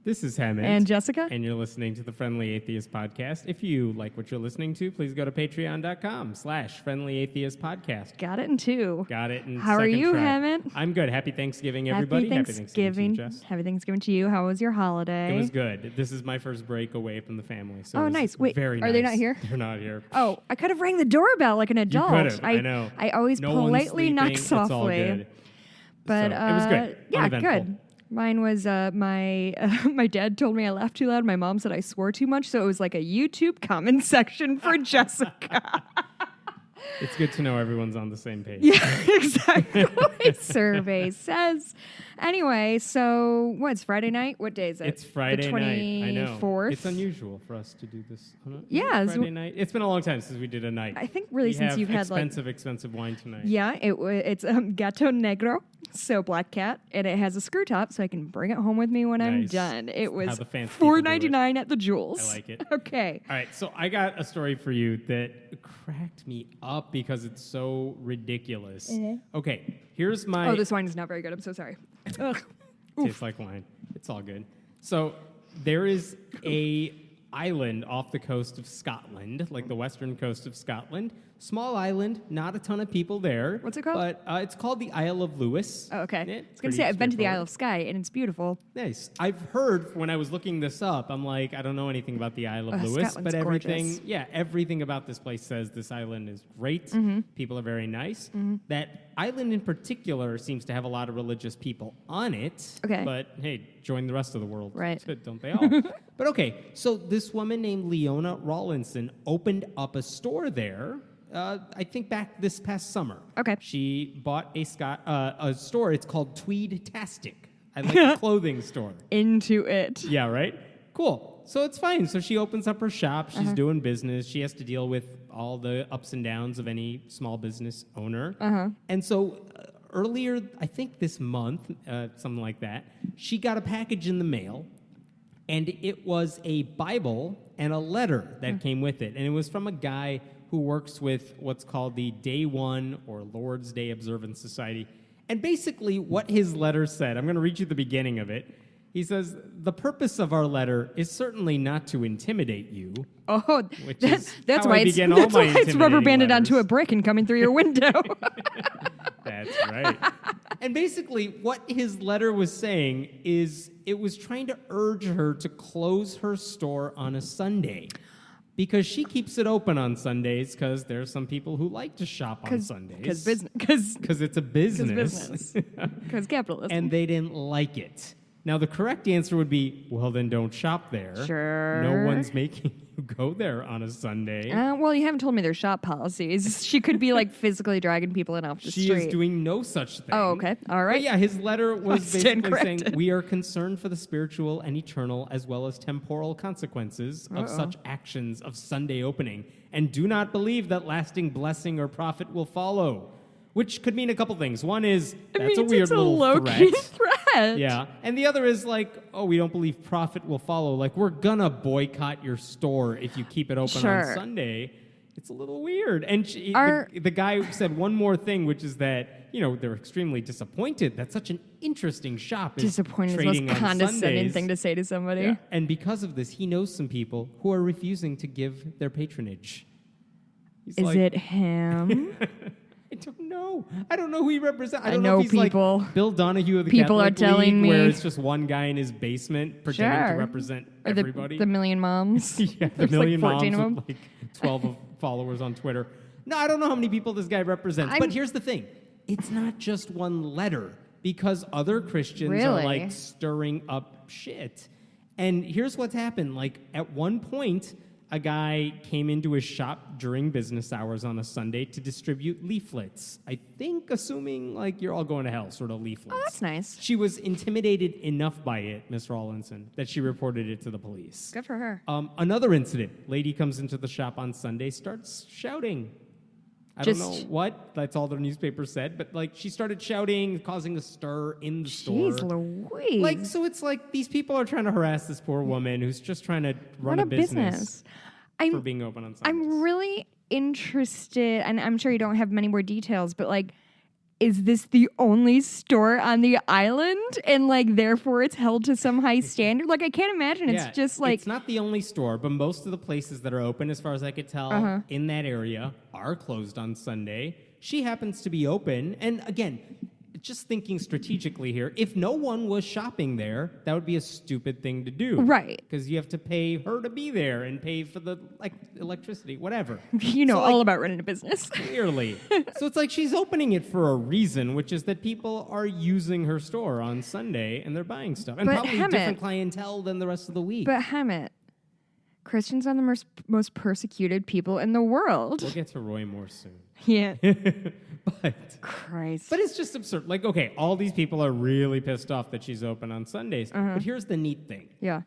This is Hammond. And Jessica. And you're listening to the Friendly Atheist Podcast. If you like what you're listening to, please go to patreon.com/Friendly Atheist Podcast. Got it in two. Got it in How are you, Hammond? I'm good. Happy Thanksgiving, everybody. Happy Thanksgiving to you, Jess. Happy Thanksgiving to you. How was your holiday? It was good. This is my first break away from the family. So oh, nice. Wait, very are they not here? They're not here. Oh, I could have rang the doorbell like an adult. You could have. I know. I always politely knock softly. It's all good. But so, it was good. Yeah, Uneventful. Good. Mine was my dad told me I laughed too loud. My mom said I swore too much, so it was like a YouTube comment section for Jessica. It's good to know everyone's on the same page. Yeah, exactly. Survey says. Anyway, so what's Friday night? What day is it? It's Friday night. I know. 24th. It's unusual for us to do this. Yeah, Friday night. It's been a long time since we did a night. I think really since you've had expensive wine tonight. Yeah, it's Gato Negro, so black cat, and it has a screw top, so I can bring it home with me when I'm done. It was $4.99 at the Jewels. I like it. Okay. All right, so I got a story for you that cracked me up because it's so ridiculous. Mm-hmm. Okay, here's my... Oh, this wine is not very good. I'm so sorry. Ugh. Tastes like wine. It's all good. So there is a island off the coast of Scotland, like the western coast of Scotland. Small island, not a ton of people there. What's it called? But it's called the Isle of Lewis. Oh, okay. I was going to say, I've been to the Isle of Skye, and it's beautiful. Nice. I've heard, when I was looking this up, I'm like, I don't know anything about the Isle of Lewis. Scotland's but gorgeous. everything about this place says this island is great. Mm-hmm. People are very nice. Mm-hmm. That island in particular seems to have a lot of religious people on it. Okay. But, hey, join the rest of the world. Right. Don't they all? But, okay, so this woman named Leona Rawlinson opened up a store there. I think back this past summer. Okay. She bought a store. It's called Tweed-tastic. I like a clothing store. Into it. Yeah, right? Cool. So it's fine. So she opens up her shop. She's doing business. She has to deal with all the ups and downs of any small business owner. And so earlier, I think this month, something like that, she got a package in the mail. And it was a Bible and a letter that came with it. And it was from a guy who works with what's called the Day One or Lord's Day Observance Society. And basically what his letter said, I'm going to read you the beginning of it. He says, the purpose of our letter is certainly not to intimidate you. Oh, that's why it's rubber banded onto a brick and coming through your window. That's right. And basically what his letter was saying is it was trying to urge her to close her store on a Sunday. Because she keeps it open on Sundays because there are some people who like to shop on Sundays. Because it's a business. Because capitalism. And they didn't like it. Now, the correct answer would be, well, then don't shop there. Sure. No one's making you go there on a Sunday. Well, you haven't told me their shop policies. She could be, like, physically dragging people in off the street. She is doing no such thing. Oh, okay. All right. But yeah, his letter was basically saying, we are concerned for the spiritual and eternal as well as temporal consequences of such actions of Sunday opening, and do not believe that lasting blessing or profit will follow. Which could mean a couple things. One is, that's a weird little threat. Yeah. And the other is like, oh, we don't believe profit will follow. Like, we're gonna boycott your store if you keep it open on Sunday. It's a little weird. And the guy said one more thing, which is that, they're extremely disappointed that such an interesting shop is disappointed is the most condescending thing to say to somebody. Yeah. And because of this, he knows some people who are refusing to give their patronage. Is it him? I don't know. I don't know who he represents. I don't know if he's people. Like Bill Donahue of the people Catholic are telling League, me where it's just one guy in his basement pretending to represent everybody. The million moms. Yeah, the million like 14 moms of them. with like 12 followers on Twitter. No, I don't know how many people this guy represents. But here's the thing. It's not just one letter, because other Christians are like stirring up shit. And here's what's happened. Like at one point, a guy came into his shop during business hours on a Sunday to distribute leaflets. I think, assuming like you're all going to hell, sort of leaflets. Oh, that's nice. She was intimidated enough by it, Miss Rawlinson, that she reported it to the police. Good for her. Another incident. Lady comes into the shop on Sunday, starts shouting. I don't know what. That's all the newspaper said. But, like, she started shouting, causing a stir in the store. Jeez Louise. Like, so it's like these people are trying to harass this poor woman who's just trying to run a business for being open on Sundays. I'm really interested, and I'm sure you don't have many more details, but, like, is this the only store on the island? And like, therefore it's held to some high standard? Like, I can't imagine. It's just like... It's not the only store, but most of the places that are open, as far as I could tell, in that area are closed on Sunday. She happens to be open. And again, just thinking strategically here, if no one was shopping there, that would be a stupid thing to do. Right. Because you have to pay her to be there and pay for the electricity, whatever. You know all about running a business. Clearly. So it's like she's opening it for a reason, which is that people are using her store on Sunday and they're buying stuff. And probably a different clientele than the rest of the week. But Hammett, Christians are the most persecuted people in the world. We'll get to Roy more soon. Yeah. But Christ. But it's just absurd. Like, okay, all these people are really pissed off that she's open on Sundays. But here's the neat thing. Yeah.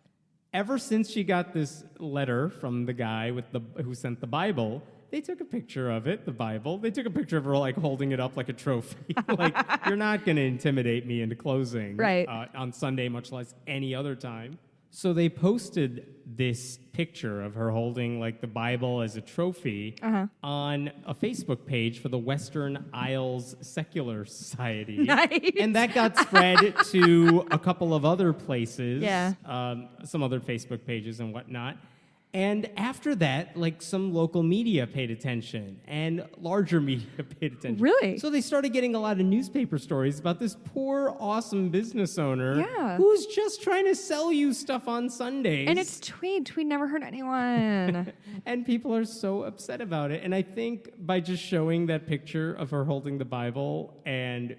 Ever since she got this letter from the guy who sent the Bible, they took a picture of it, the Bible. They took a picture of her, like, holding it up like a trophy. Like, you're not going to intimidate me into closing on Sunday, much less any other time. So they posted this picture of her holding, like, the Bible as a trophy on a Facebook page for the Western Isles Secular Society. Nice. And that got spread to a couple of other places, some other Facebook pages and whatnot. And after that, like, some local media paid attention and larger media paid attention. Really? So they started getting a lot of newspaper stories about this poor, awesome business owner who's just trying to sell you stuff on Sundays. And it's Tweed. Tweed never hurt anyone. And people are so upset about it. And I think by just showing that picture of her holding the Bible and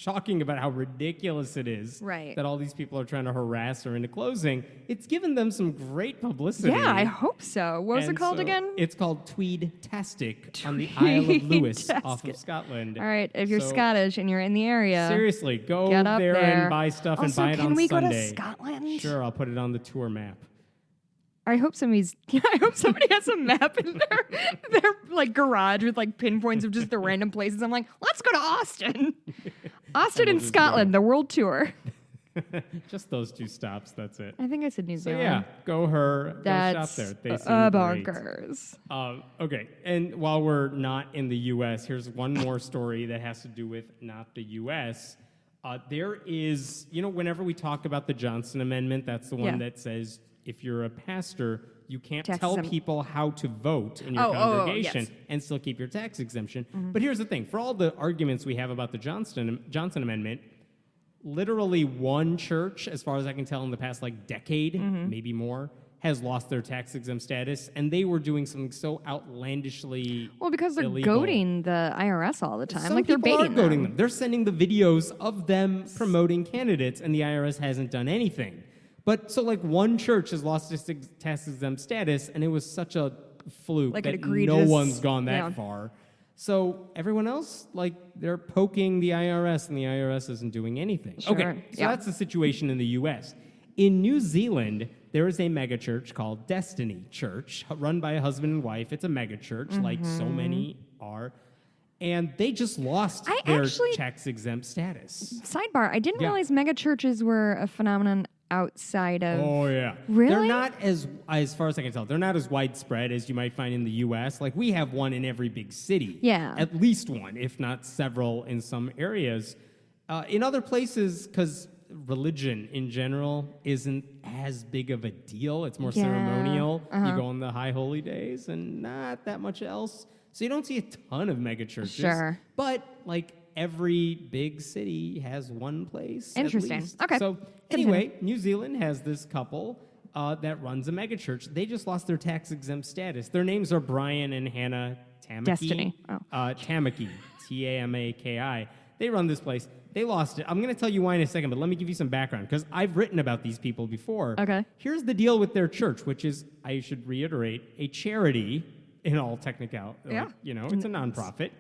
talking about how ridiculous it is that all these people are trying to harass her into closing, it's given them some great publicity. Yeah, I hope so. What was it called again? It's called Tweed-tastic on the Isle of Lewis off of Scotland. All right, if you're Scottish and you're in the area, seriously, go there and buy stuff and buy it on Sunday. Can we go to Scotland? Sure, I'll put it on the tour map. I hope somebody has a map in their like garage with like pinpoints of just the random places. I'm like, let's go to Austin. Austin and Scotland, the world tour. Just those two stops, that's it. I think I said New Zealand. So yeah, go shop there. They seem bonkers. Okay, and while we're not in the U.S., here's one more story that has to do with not the U.S. There is, whenever we talk about the Johnson Amendment, that's the one that says if you're a pastor, you can't tell people how to vote in your congregation and still keep your tax exemption. But here's the thing. For all the arguments we have about the Johnson Amendment, literally one church, as far as I can tell in the past decade, maybe more, has lost their tax exempt status, and they were doing something so outlandishly because they're illegal. Goading the IRS all the time. Some they're baiting them. They're sending the videos of them promoting candidates, and the IRS hasn't done anything. But so one church has lost its tax exempt status, and it was such a fluke that no one's gone that far. So everyone else, they're poking the IRS, and the IRS isn't doing anything. Sure. Okay, so that's the situation in the U.S. In New Zealand, there is a megachurch called Destiny Church, run by a husband and wife. It's a megachurch, like so many are. And they just lost their tax exempt status. Sidebar, I didn't realize megachurches were a phenomenon outside of... Oh, yeah. Really? They're not as far as I can tell, they're not as widespread as you might find in the U.S. We have one in every big city. Yeah. At least one, if not several in some areas. In other places, because religion in general isn't as big of a deal. It's more ceremonial. You go on the high holy days and not that much else. So you don't see a ton of megachurches. Sure. But, every big city has one place. Interesting. At least. Okay. So anyway, New Zealand has this couple that runs a megachurch. They just lost their tax exempt status. Their names are Brian and Hannah Tamaki. Destiny. Tamaki. Tamaki. They run this place. They lost it. I'm going to tell you why in a second, but let me give you some background because I've written about these people before. Okay. Here's the deal with their church, which is, I should reiterate, a charity in all technicality. Yeah. It's a nonprofit.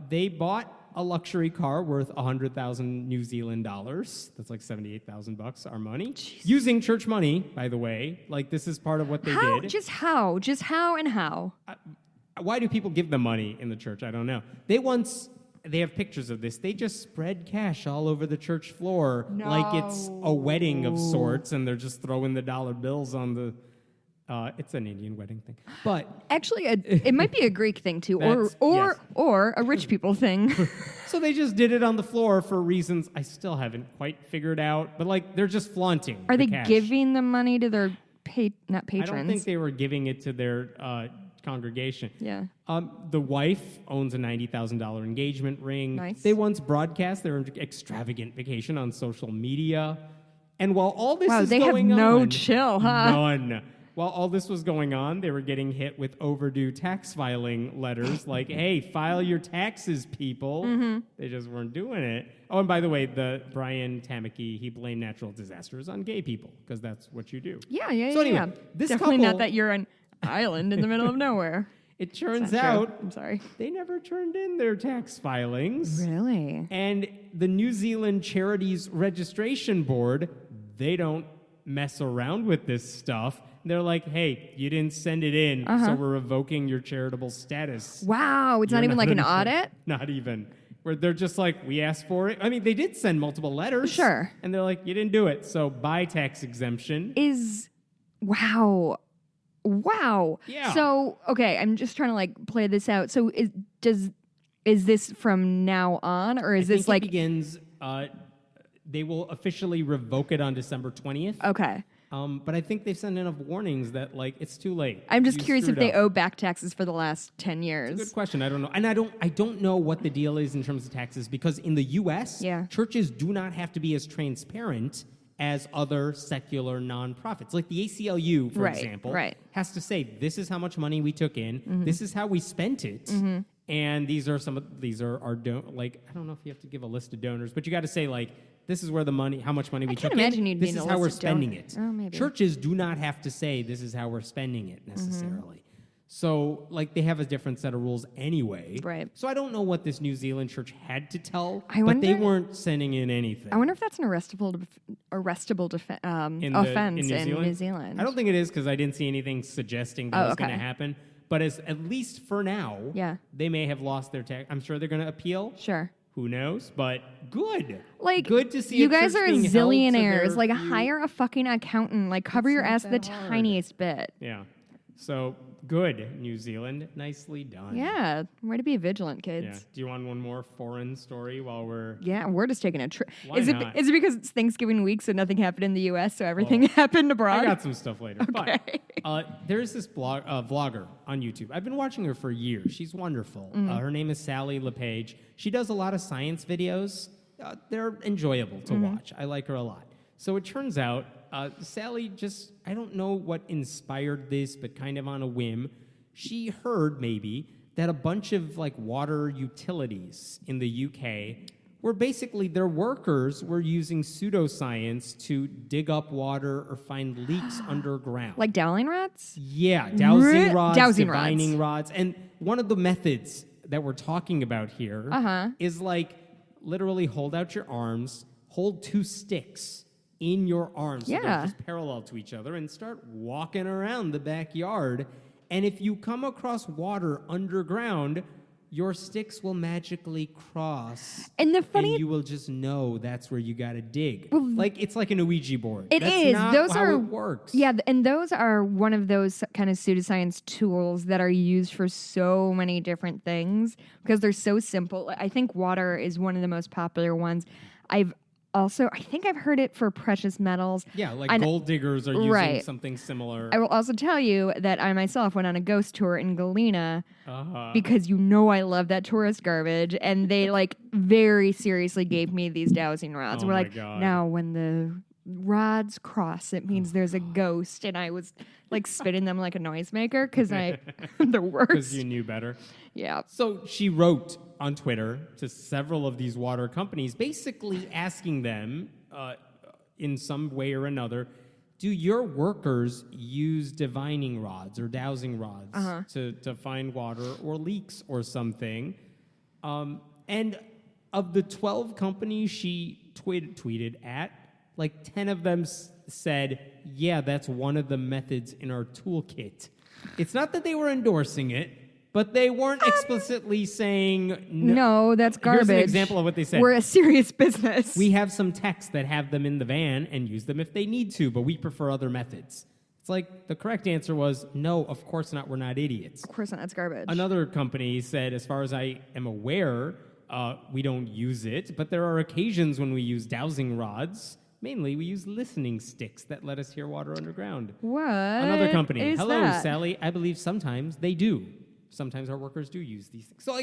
They bought a luxury car worth 100,000 New Zealand dollars. That's $78,000, our money. Jeez. Using church money, by the way. This is part of what they did. Just how? Just how and how? Why do people give them money in the church? I don't know. They have pictures of this. They just spread cash all over the church floor like it's a wedding of sorts, and they're just throwing the dollar bills on the It's an Indian wedding thing. But Actually, it might be a Greek thing too, Yes. or a rich people thing. So they just did it on the floor for reasons I still haven't quite figured out. But like they're just flaunting. Are the they cash. giving the money to their not I patrons? don't think they were giving it to their congregation. Yeah. The wife owns a $90,000 engagement ring. Nice. They once broadcast their extravagant vacation on social media. And while all this Wow, is they have going no on, chill, huh? None. While all this was going on, they were getting hit with overdue tax filing letters like, hey, file your taxes, people. Mm-hmm. They just weren't doing it. Oh, and by the way, the Brian Tamaki, he blamed natural disasters on gay people because that's what you do. Yeah. So anyway, yeah. this Definitely couple, not that you're an island in the middle of nowhere. it turns Not true. out I'm sorry. they never turned in their tax filings. Really? And the New Zealand Charities Registration Board, they don't mess around with this stuff. They're like, hey, you didn't send it in, so we're revoking your charitable status. Wow, it's not even like an audit? Not even. Where they're just like, we asked for it. I mean, they did send multiple letters. Sure. And they're like, you didn't do it, so buy tax exemption. Wow. Yeah. So, okay, I'm just trying to like play this out. So is this from now on, or is I this think like... it begins, they will officially revoke it on December 20th. Okay. But I think they've sent enough warnings that like it's too late. I'm just You curious if screwed they up. owe back taxes for the last 10 years. Good question. I don't know. And I don't know what the deal is in terms of taxes because in the US, Yeah. churches do not have to be as transparent as other secular nonprofits. Like the ACLU, for example, has to say this is how much money we took in, this is how we spent it. And these are our like I don't know if you have to give a list of donors, but you got to say like this is where the money, how much money we took imagine in. you'd This need is a how list we're of spending donors. it. Oh, maybe. Churches do not have to say this is how we're spending it necessarily. So, like, they have a different set of rules anyway. Right. So I don't know what this New Zealand church had to tell, I but they wonder- weren't sending in anything. I wonder if that's an arrestable offense in New Zealand. I don't think it is because I didn't see anything suggesting that was going to happen. But at least for now, they may have lost their tax. I'm sure they're going to appeal. Sure. Who knows? But good. Like, good to see you a guys church are being held to zillionaires. their Like, few- hire a fucking accountant. Like, cover your not ass the that hard. tiniest bit. Yeah. So good, New Zealand. Nicely done. Yeah. Way to be vigilant, kids. Yeah. Do you want one more foreign story while we're... Yeah, we're just taking a trip. Why Is not? it because it's Thanksgiving week, so nothing happened in the U.S., so everything happened abroad? I got some stuff later. Okay. But there's this vlogger on YouTube. I've been watching her for years. She's wonderful. Her name is Sally LePage. She does a lot of science videos. They're enjoyable to watch. I like her a lot. So it turns out Sally just, I don't know what inspired this, but kind of on a whim, she heard maybe that a bunch of like water utilities in the UK where basically their workers were using pseudoscience to dig up water or find leaks underground. Like dowling rods? Yeah, dowsing rods, Dowsing divining rods. And one of the methods that we're talking about here is like literally hold out your arms, hold two sticks in your arms so they're just parallel to each other and start walking around the backyard. And if you come across water underground, your sticks will magically cross. And the funny... And you will just know that's where you got to dig. Like, it's like an Ouija board. It That's is. not Those how are it works. Yeah, and those are one of those kind of pseudoscience tools that are used for so many different things because they're so simple. I think water is one of the most popular ones. I think I've heard it for precious metals. Yeah, like gold diggers are using something similar. I will also tell you that I myself went on a ghost tour in Galena because I love that tourist garbage, and they like very seriously gave me these dowsing rods. We're like, now when the rods cross, it means there's a ghost, and I was like spitting them like a noisemaker because I'm the worst. Because you knew better. Yeah. So she wrote on Twitter to several of these water companies, basically asking them in some way or another, do your workers use divining rods or dowsing rods to find water or leaks or something? And of the 12 companies she tweeted at, like 10 of them said, yeah, that's one of the methods in our toolkit. It's not that they were endorsing it, but they weren't explicitly saying no, that's garbage. Here's an example of what they said. We're a serious business. We have some techs that have them in the van and use them if they need to, but we prefer other methods. It's like the correct answer was, no, of course not. We're not idiots. Of course not. That's garbage. Another company said, as far as I am aware, we don't use it, but there are occasions when we use dowsing rods. Mainly, we use listening sticks that let us hear water underground. What? Another company. is Hello, that? Sally. I believe sometimes they do. Sometimes our workers do use these things. So,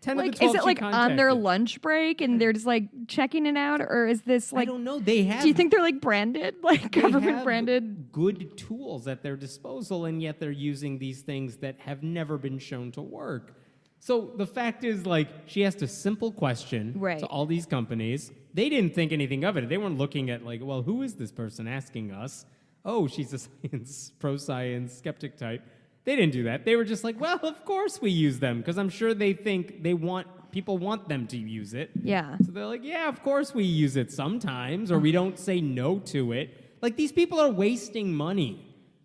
10 of the Like, 12 is it she like on their contacted. lunch break and they're just like checking it out, or is this I like? don't know. They have. Do you think they're like branded, like they government have branded? good tools at their disposal, and yet they're using these things that have never been shown to work. So the fact is, she asked a simple question Right. to all these companies. They didn't think anything of it. They weren't looking at well, who is this person asking us? Oh, she's a pro-science skeptic type. They didn't do that. They were just like, well, of course we use them, because I'm sure they think people want them to use it. Yeah. So they're like, yeah, of course we use it sometimes, or we don't say no to it. These people are wasting money.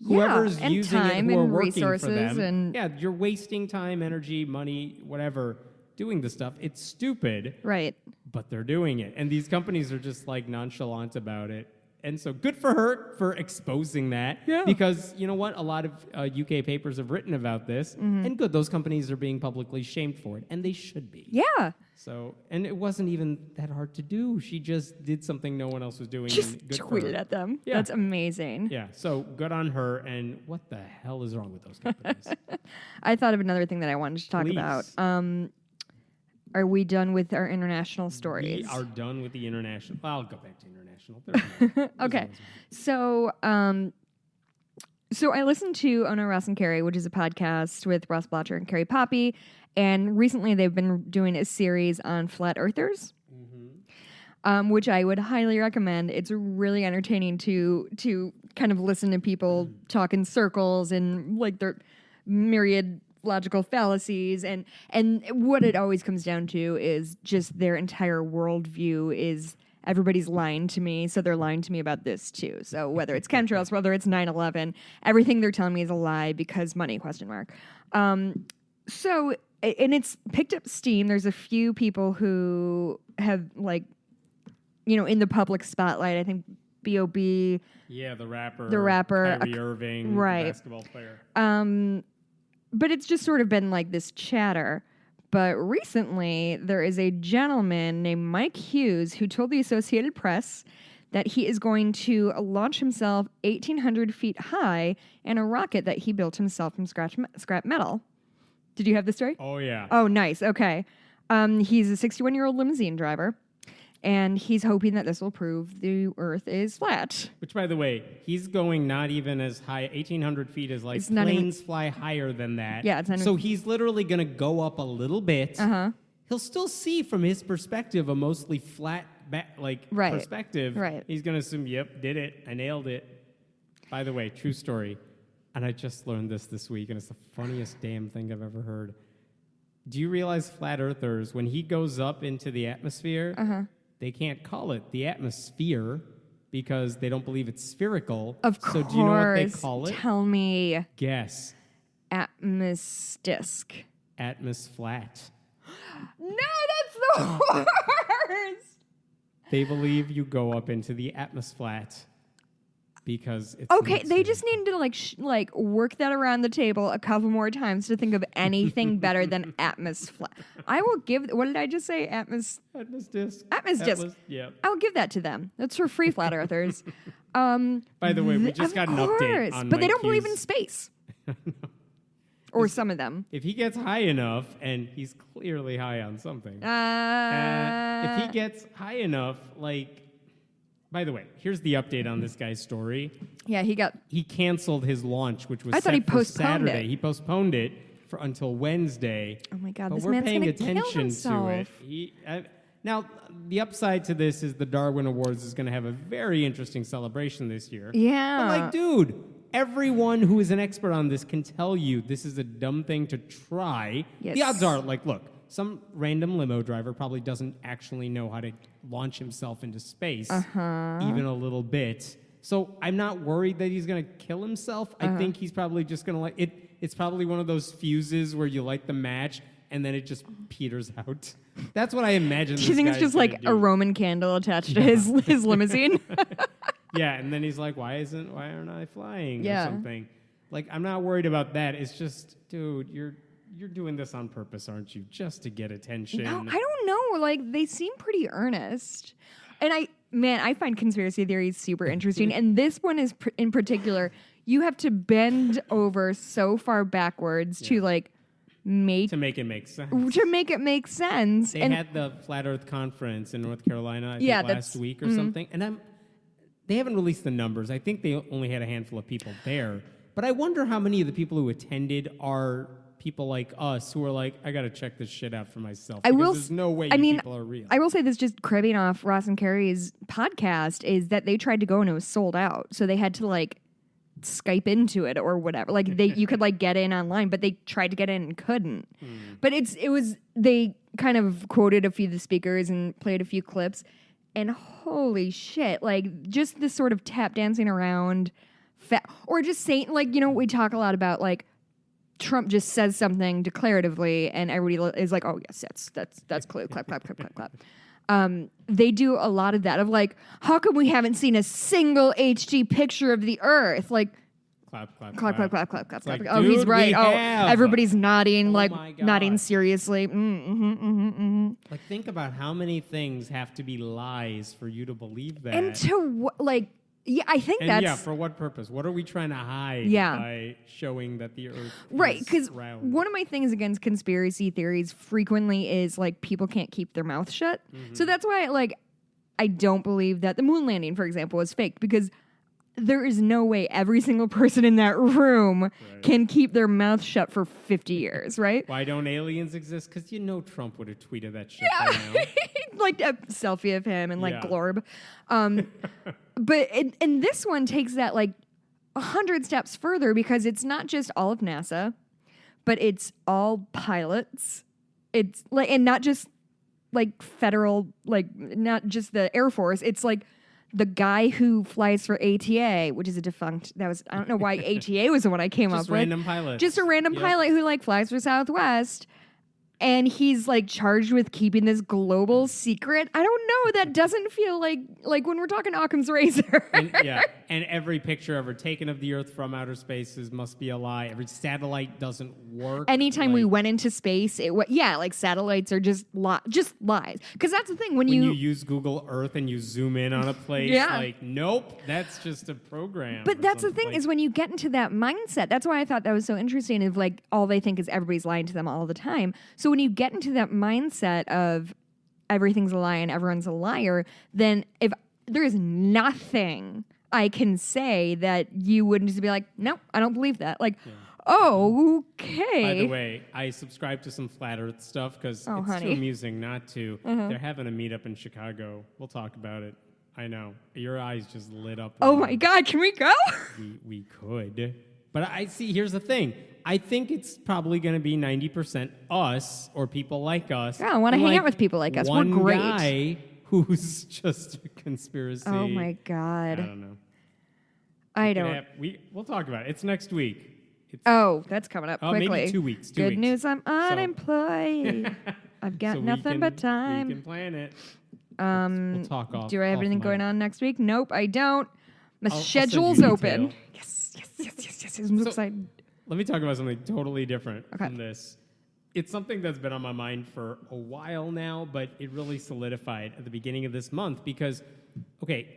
Whoever's and using time it, who are and working for resources them. and- Yeah, you're wasting time, energy, money, whatever, doing the stuff. It's stupid, Right. but they're doing it. And these companies are just nonchalant about it. And so good for her for exposing that. Yeah. Because you know what? A lot of UK papers have written about this. And good, those companies are being publicly shamed for it. And they should be. Yeah. So, and it wasn't even that hard to do. She just did something no one else was doing. Just and good for tweeted her. at them. Yeah. That's amazing. Yeah, so good on her. And what the hell is wrong with those companies? I thought of another thing that I wanted to talk Please. about. Are we done with our international stories? We are done with the international. I'll go back to international. There's more. Okay. So, so I listened to Ono Ross and Carrie, which is a podcast with Ross Blotcher and Carrie Poppy, and recently they've been doing a series on flat earthers, which I would highly recommend. It's really entertaining to kind of listen to people talk in circles and their myriad logical fallacies, and what it always comes down to is just their entire worldview is everybody's lying to me, so they're lying to me about this too. So whether it's chemtrails, whether it's 9/11, everything they're telling me is a lie because money, ? So, and it's picked up steam. There's a few people who have in the public spotlight. I think B.O.B. Yeah, the rapper. Kyrie Irving, right. the basketball player. But it's just sort of been this chatter. But recently, there is a gentleman named Mike Hughes who told the Associated Press that he is going to launch himself 1,800 feet high in a rocket that he built himself from scrap metal. Did you have the story? Oh, yeah. Oh, nice. Okay. He's a 61-year-old limousine driver, and he's hoping that this will prove the Earth is flat. Which, by the way, he's going not even as high. 1,800 feet is It's not planes fly higher than that. Yeah, it's not so even- he's literally going to go up a little bit. Uh-huh. He'll still see from his perspective a mostly flat Right. perspective. Right. He's going to assume, yep, did it. I nailed it. By the way, true story. And I just learned this week, and it's the funniest damn thing I've ever heard. Do you realize flat earthers, when he goes up into the atmosphere, they can't call it the atmosphere because they don't believe it's spherical. Of course. So do you know what they call it? Tell me. Guess. Atmosdisk. Atmosflat. No, that's the worst. They believe you go up into the atmosflat because it's Okay, not they just spherical. need to work that around the table a couple more times to think of anything better than atmosflat. I will give. What did I just say? Atmosdisk. Atmosdisk. Yeah. I will give that to them. That's for free, flat earthers. By the way, we just Of got an course, update on but they Mike don't believe in Hughes. space. Or some of them. If he gets high enough, and he's clearly high on something. If he gets high enough, by the way, here's the update on this guy's story. Yeah, He canceled his launch, which was I thought set he for postponed Saturday. it. He postponed it until Wednesday. Oh my God, but this we're man's paying gonna kill attention to himself. it. Now, the upside to this is the Darwin Awards is going to have a very interesting celebration this year. Yeah. But dude, everyone who is an expert on this can tell you this is a dumb thing to try. Yes. The odds are, look, some random limo driver probably doesn't actually know how to launch himself into space, even a little bit. So I'm not worried that he's going to kill himself. I think he's probably just going to it's probably one of those fuses where you light the match and then it just peters out. That's what I imagine. Do you think it's just a Roman candle attached to his limousine? Yeah, and then he's like, why aren't I flying Yeah. or something? Like, I'm not worried about that. It's just, dude, you're doing this on purpose, aren't you? Just to get attention. No, I don't know. Like, they seem pretty earnest. And I find conspiracy theories super interesting. And this one is, in particular, you have to bend over so far backwards to, like, to make it make sense. To make it make sense. They had the Flat Earth Conference in North Carolina, I think, last week or something. And they haven't released the numbers. I think they only had a handful of people there. But I wonder how many of the people who attended are people like us who are like, I got to check this shit out for myself. There's no way people are real. I will say this, just cribbing off Ross and Carrie's podcast, is that they tried to go and it was sold out. So they had to, like, Skype into it or whatever. Like, you could, like, get in online, but they tried to get in and couldn't. But they kind of quoted a few of the speakers and played a few clips. And holy shit, like, just this sort of tap dancing around, or just saying, like, we talk a lot about, like, Trump just says something declaratively and everybody is like, oh, yes, that's clear. Clap, clap, clap, clap, clap. They do a lot of that of like, how come we haven't seen a single HD picture of the Earth? Like, clap, clap, clap, clap, clap, clap, clap, clap. like, Oh, he's right. Oh, everybody's nodding, like, my God. nodding seriously. Like, think about how many things have to be lies for you to believe that. And to, like, yeah, I think for what purpose? What are we trying to hide by showing that the Earth right, is round? One of my things against conspiracy theories frequently is, like, people can't keep their mouth shut. So that's why, like, I don't believe that the moon landing, for example, was fake, because there is no way every single person in that room can keep their mouth shut for 50 years, right? Why don't aliens exist? Because Trump would have tweeted that shit by now. Like a selfie of him and, like, Glorb. But and this one takes that, like, 100 steps further, because it's not just all of NASA, but it's all pilots. It's like, and not just, like, federal, like, not just the Air Force. It's like the guy who flies for ATA, which is a defunct. I don't know why ATA was the one I came up with. Random pilot. Just a random pilot who, like, flies for Southwest. And he's, like, charged with keeping this global secret. I don't know. That doesn't feel like when we're talking Occam's razor. And every picture ever taken of the Earth from outer space must be a lie. Every satellite doesn't work. Anytime we went into space, like, satellites are just lies. Because that's the thing when you use Google Earth and you zoom in on a place, like, nope, that's just a program. But that's the thing is when you get into that mindset. That's why I thought that was so interesting. Of, like, all they think is everybody's lying to them all the time. So when you get into that mindset of everything's a lie and everyone's a liar, then if there's nothing I can say that you wouldn't just be like, no, I don't believe that. Like, oh, okay. By the way, I subscribe to some flat Earth stuff because too amusing not to. They're having a meetup in Chicago. We'll talk about it. I know. Your eyes just lit up. Oh my God, can we go? We could. But here's the thing. I think it's probably going to be 90% us or people like us. Yeah, I want to hang out with people like us. We're great. One guy who's just a conspiracy. Oh my God. I don't know. I don't. We'll talk about it. It's next week. That's coming up quickly. Maybe 2 weeks. Good news, I'm unemployed. I've got nothing but time. We can plan it. We'll talk off. Do I have anything going on next week? Nope, I don't. My schedule's open. Yes. I'm so excited. Let me talk about something totally different from this. It's something that's been on my mind for a while now, but it really solidified at the beginning of this month because,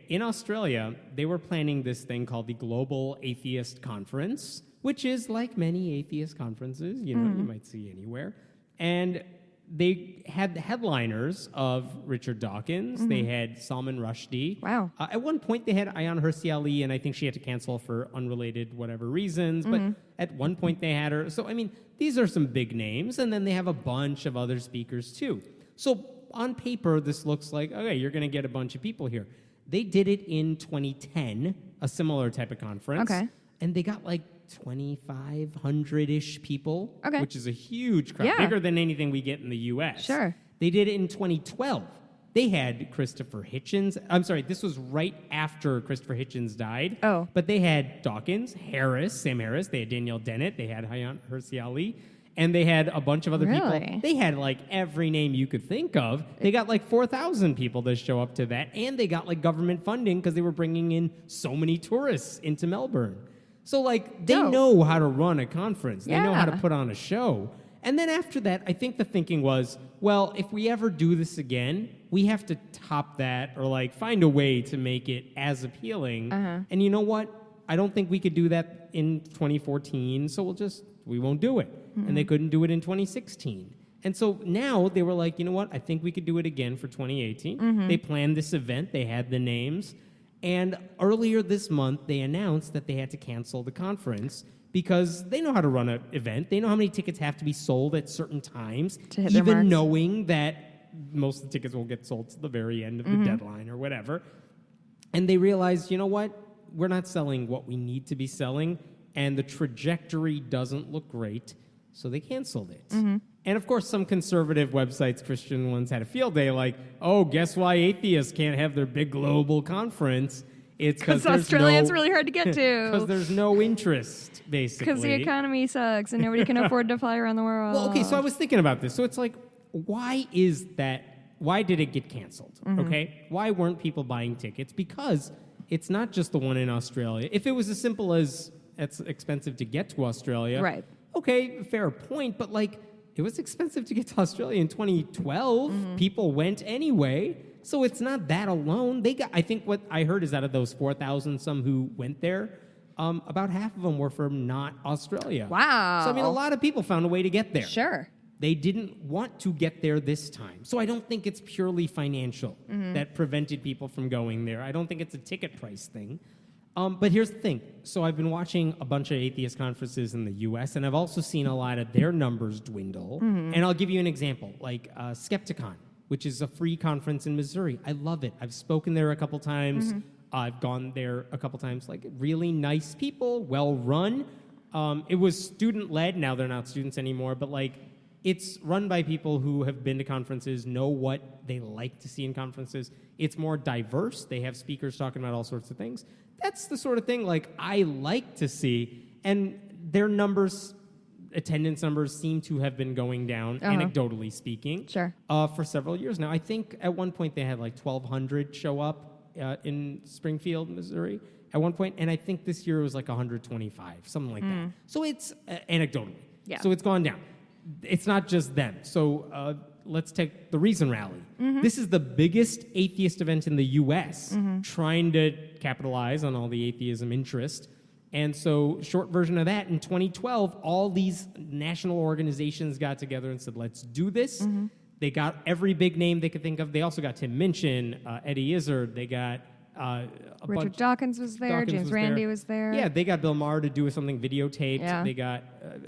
in Australia, they were planning this thing called the Global Atheist Conference, which is like many atheist conferences, you might see anywhere. And they had the headliners of Richard Dawkins. They had Salman Rushdie. Wow. At one point, they had Ayaan Hirsi Ali, and I think she had to cancel for unrelated whatever reasons. But at one point, they had her. So, these are some big names. And then they have a bunch of other speakers, too. So, on paper, this looks like, you're going to get a bunch of people here. They did it in 2010, a similar type of conference. Okay. And they got 2,500-ish people, which is a huge crowd, Yeah. bigger than anything we get in the U.S. Sure. They did it in 2012. They had Christopher Hitchens. I'm sorry, this was right after Christopher Hitchens died. Oh. But they had Dawkins, Sam Harris. They had Danielle Dennett. They had Ayaan Hirsi Ali. And they had a bunch of other Really? people. They had like every name you could think of. They got like 4,000 people to show up to that. And they got like government funding because they were bringing in so many tourists into Melbourne. So like they Dope. know how to run a conference. They know how to Yeah. put on a show. And then after that, I think the thinking was, well, if we ever do this again, we have to top that or like find a way to make it as appealing. And you know what? I don't think we could do that in 2014, so we won't do it. And they couldn't do it in 2016. And so now they were like, you know what? I think we could do it again for 2018. They planned this event. They had the names. And earlier this month, they announced that they had to cancel the conference because they know how to run an event. They know how many tickets have to be sold at certain times, To hit their even marks. knowing that most of the tickets will get sold to the very end of the deadline or whatever. And they realized, you know what? We're not selling what we need to be selling, and the trajectory doesn't look great, so they canceled it. And of course, some conservative websites, Christian ones, had a field day like, oh, guess why atheists can't have their big global conference? It's Because Australia's really hard to get to. Because there's no interest, basically. Because the economy sucks and nobody can afford to fly around the world. Well, okay, so I was thinking about this. So it's like, why is that? Why did it get canceled? Okay? Why weren't people buying tickets? Because it's not just the one in Australia. If it was as simple as it's expensive to get to Australia, Right. okay, fair point, but like, it was expensive to get to Australia in 2012. People went anyway. So it's not that alone. I think what I heard is out of those 4,000 some who went there, about half of them were from not Australia. Wow. So I mean, a lot of people found a way to get there. Sure. They didn't want to get there this time. So I don't think it's purely financial that prevented people from going there. I don't think it's a ticket price thing. But here's the thing. So I've been watching a bunch of atheist conferences in the U.S., and I've also seen a lot of their numbers dwindle. And I'll give you an example, like Skepticon, which is a free conference in Missouri. I love it. I've spoken there a couple times. I've gone there a couple times. Like, really nice people, well run. It was student-led. Now they're not students anymore, but like, it's run by people who have been to conferences, know what they like to see in conferences. It's more diverse. They have speakers talking about all sorts of things. That's the sort of thing like I like to see. And their numbers, attendance numbers, seem to have been going down, anecdotally speaking, Sure. For several years now. I think at one point they had like 1,200 show up in Springfield, Missouri, at one point, and I think this year it was like 125, something like that. So it's anecdotally. Yeah. So it's gone down. It's not just them. So let's take the Reason Rally. This is the biggest atheist event in the U.S., trying to capitalize on all the atheism interest. And so, short version of that, in 2012, all these national organizations got together and said, let's do this. They got every big name they could think of. They also got Tim Minchin, Eddie Izzard. They got Richard Dawkins was there. James Randi was there. Yeah, they got Bill Maher to do something videotaped. Yeah. They got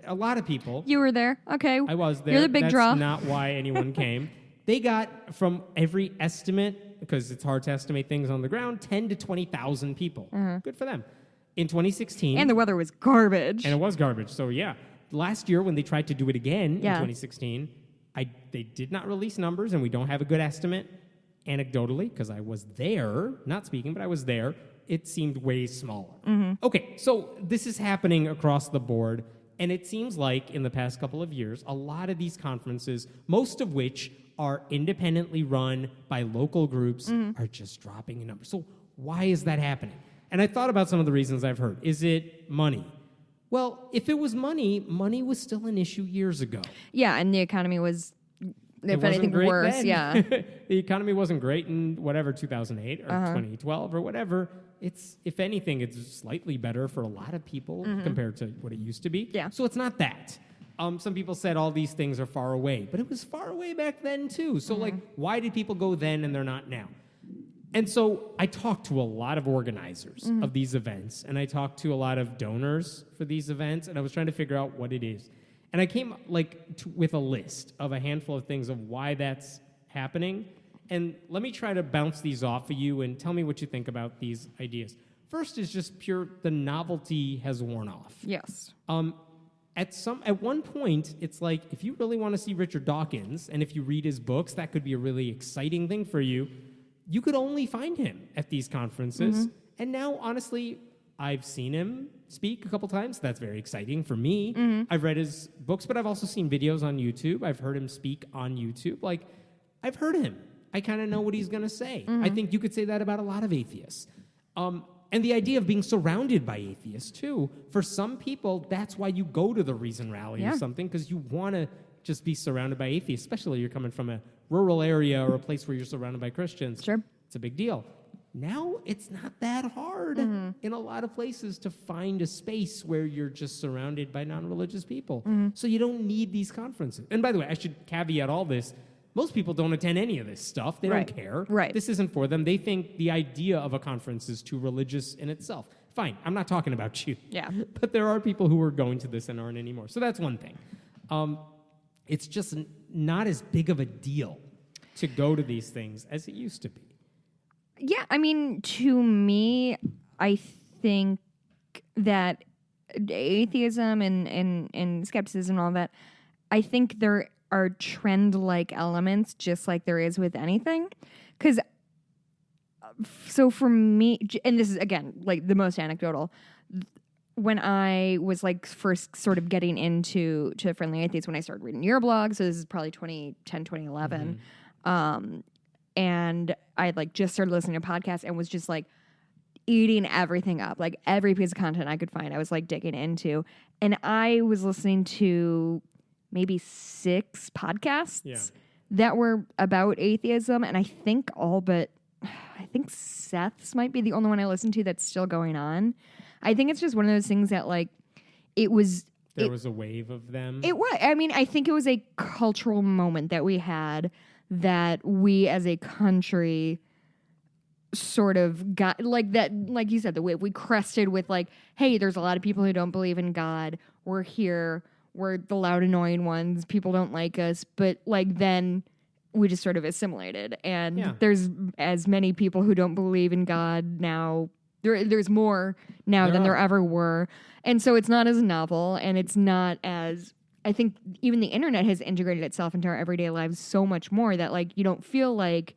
a lot of people. You were there. Okay. I was there. You're the big That's draw. not why anyone came. They got, from every estimate, because it's hard to estimate things on the ground, 10 to 20,000 people. Good for them. In 2016. And the weather was garbage. And it was garbage. So, yeah. Last year, when they tried to do it again in Yeah. 2016, they did not release numbers, and we don't have a good estimate. Anecdotally, because I was there, not speaking, but I was there, it seemed way smaller. Okay, so this is happening across the board, and it seems like in the past couple of years, a lot of these conferences, most of which are independently run by local groups, are just dropping in numbers. So why is that happening? And I thought about some of the reasons I've heard. Is it money? Well, if it was money, money was still an issue years ago. Yeah, and the economy was, It if wasn't anything, great worse. then. Yeah. The economy wasn't great in whatever, 2008 or 2012 or whatever. It's, if anything, it's slightly better for a lot of people compared to what it used to be. Yeah. So it's not that. Some people said all these things are far away, but it was far away back then too. So like, why did people go then and they're not now? And so I talked to a lot of organizers of these events, and I talked to a lot of donors for these events, and I was trying to figure out what it is. And I came with a list of a handful of things of why that's happening. And let me try to bounce these off of you and tell me what you think about these ideas. First is just the novelty has worn off. Yes. At one point, it's like, if you really want to see Richard Dawkins, and if you read his books, that could be a really exciting thing for you. You could only find him at these conferences. And now, honestly, I've seen him speak a couple times. That's very exciting for me. I've read his books, but I've also seen videos on YouTube. I've heard him speak on YouTube. Like, I've heard him. I kind of know what he's going to say. I think you could say that about a lot of atheists. And the idea of being surrounded by atheists, too. For some people, that's why you go to the Reason Rally or something, because you want to just be surrounded by atheists, especially if you're coming from a rural area or a place where you're surrounded by Christians. Sure. It's a big deal. Now, it's not that hard in a lot of places to find a space where you're just surrounded by non-religious people. So you don't need these conferences. And by the way, I should caveat all this. Most people don't attend any of this stuff. They don't care. Right. This isn't for them. They think the idea of a conference is too religious in itself. Fine, I'm not talking about you. Yeah. But there are people who are going to this and aren't anymore. So that's one thing. It's just not as big of a deal to go to these things as it used to be. Yeah, I mean, to me, I think that atheism and skepticism and all that, I think there are trend-like elements, just like there is with anything. Because, so for me, and this is, again, like the most anecdotal, when I was like first sort of getting into Friendly Atheist, when I started reading your blog, so this is probably 2010, 2011, and I had like just started listening to podcasts and was just like eating everything up, like every piece of content I could find, I was like digging into. And I was listening to maybe 6 podcasts that were about atheism. And I think Seth's might be the only one I listened to that's still going on. I think it's just one of those things that like there was a wave of them. It was. I mean, I think it was a cultural moment that we had that we as a country sort of got like that, like you said, the wave we crested with like, hey, there's a lot of people who don't believe in God. We're here. We're the loud, annoying ones. People don't like us. But like then we just sort of assimilated. And there's as many people who don't believe in God now. There's more now than there ever were. And so it's not as novel, and it's not as, I think even the internet has integrated itself into our everyday lives so much more that like you don't feel like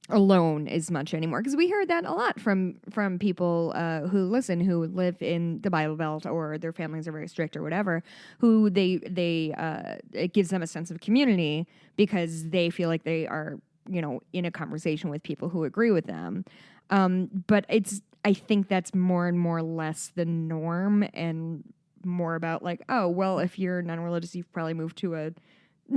alone as much anymore. Because we heard that a lot from people who live in the Bible Belt, or their families are very strict or whatever, who it gives them a sense of community because they feel like they are, in a conversation with people who agree with them. But I think that's more and more less the norm, and more about like, oh, well, if you're non-religious, you've probably moved to an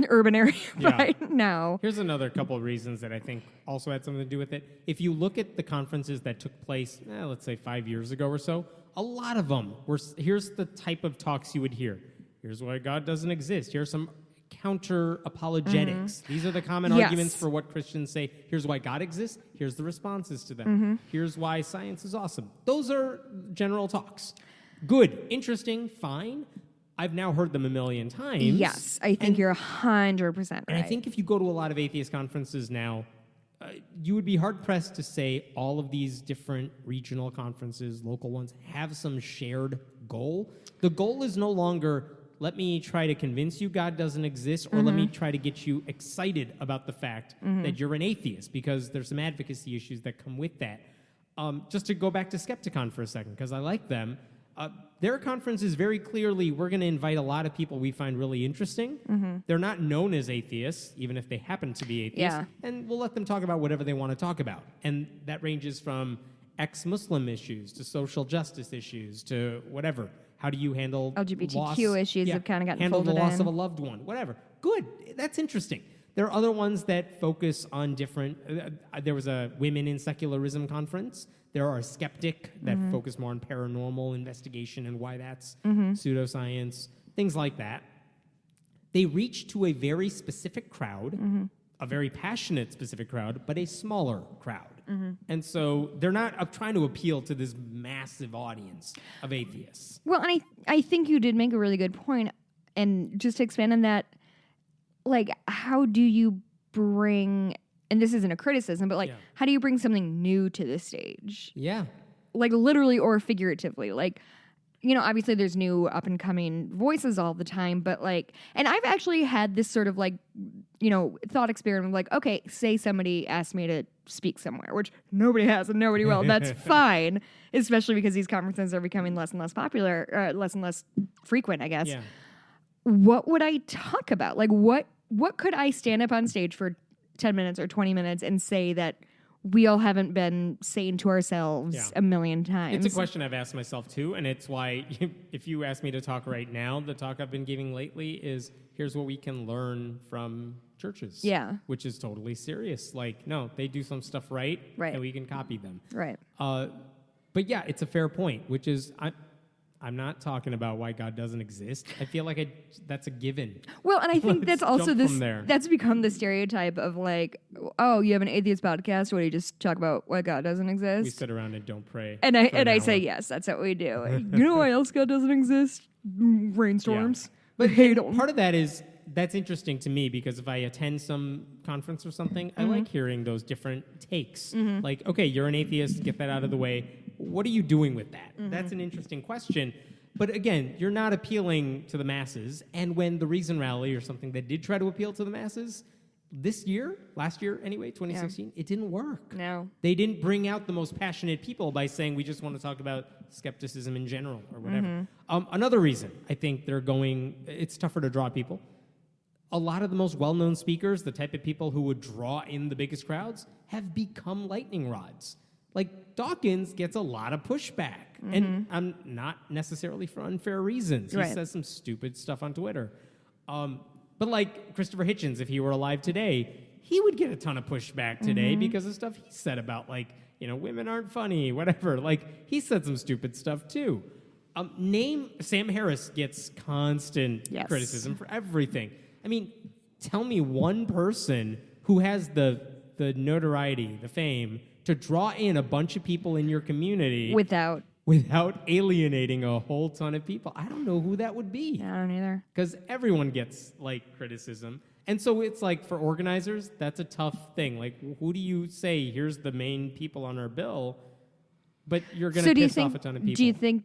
urban area right now. Here's another couple of reasons that I think also had something to do with it. If you look at the conferences that took place, let's say 5 years ago or so, a lot of them were, here's the type of talks you would hear. Here's why God doesn't exist. Here's some counter apologetics. These are the common arguments for what Christians say. Here's why God exists. Here's the responses to them. Here's why science is awesome. Those are general talks. Good, interesting, fine. I've now heard them a million times. Yes, I think you're 100% right. And I think if you go to a lot of atheist conferences now, you would be hard-pressed to say all of these different regional conferences, local ones, have some shared goal. The goal is no longer, let me try to convince you God doesn't exist, or let me try to get you excited about the fact that you're an atheist, because there's some advocacy issues that come with that. Just to go back to Skepticon for a second, because I like them. Their conference is very clearly, we're going to invite a lot of people we find really interesting. They're not known as atheists, even if they happen to be atheists. And we'll let them talk about whatever they want to talk about. And that ranges from ex-Muslim issues to social justice issues to whatever. How do you handle LGBTQ issues have kind of gotten handle folded the loss in. of a loved one, whatever. Good. That's interesting. There are other ones that focus on different... there was a Women in Secularism conference. There are a skeptic that focus more on paranormal investigation and why that's pseudoscience, things like that. They reach to a very specific crowd, a very passionate specific crowd, but a smaller crowd. And so they're not trying to appeal to this massive audience of atheists. Well, and I think you did make a really good point. And just to expand on that, like, how do you bring... And this isn't a criticism, but like, how do you bring something new to the stage? Yeah. Like literally or figuratively. Like, obviously there's new up and coming voices all the time, but like, and I've actually had this sort of like, thought experiment, like, okay, say somebody asked me to speak somewhere, which nobody has and nobody will. That's fine, especially because these conferences are becoming less and less popular, less and less frequent, I guess. Yeah. What would I talk about? Like, what could I stand up on stage for 10 minutes or 20 minutes and say that we all haven't been saying to ourselves a million times? It's a question I've asked myself too, and it's why if you ask me to talk right now, the talk I've been giving lately is here's what we can learn from churches. Yeah. Which is totally serious. Like, no, they do some stuff right. And we can copy them. Right. But yeah, it's a fair point, which is I'm not talking about why God doesn't exist. I feel like that's a given. Well, and I think that's also that's become the stereotype of like, oh, you have an atheist podcast where you just talk about why God doesn't exist. We sit around and don't pray. And I say, yes, that's what we do. You know why else God doesn't exist? Rainstorms. Yeah. But hate them. Part of that is, that's interesting to me because if I attend some conference or something, I like hearing those different takes. Like, okay, you're an atheist, get that out of the way. What are you doing with that? That's an interesting question. But again, you're not appealing to the masses. And when the Reason Rally or something that did try to appeal to the masses, last year anyway, 2016, it didn't work. No. They didn't bring out the most passionate people by saying we just want to talk about skepticism in general or whatever. Another reason I think it's tougher to draw people. A lot of the most well-known speakers, the type of people who would draw in the biggest crowds, have become lightning rods. Like, Dawkins gets a lot of pushback. And I'm not necessarily for unfair reasons. He says some stupid stuff on Twitter. But like Christopher Hitchens, if he were alive today, he would get a ton of pushback today because of stuff he said about, like, women aren't funny, whatever. Like, he said some stupid stuff too. Sam Harris gets constant criticism for everything. I mean, tell me one person who has the notoriety, the fame, to draw in a bunch of people in your community without alienating a whole ton of people. I don't know who that would be. I don't either. Because everyone gets, like, criticism. And so it's like, for organizers, that's a tough thing. Like, who do you say, here's the main people on our bill, but you're going to piss off a ton of people? Do you think,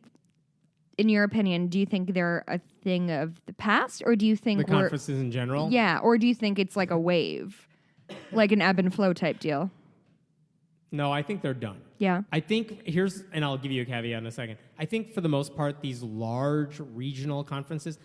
in your opinion, do you think they're a thing of the past, or do you think the conferences in general? Yeah, or do you think it's like a wave, like an ebb and flow type deal? No, I think they're done. Yeah. I think and I'll give you a caveat in a second. I think for the most part, these large regional conferences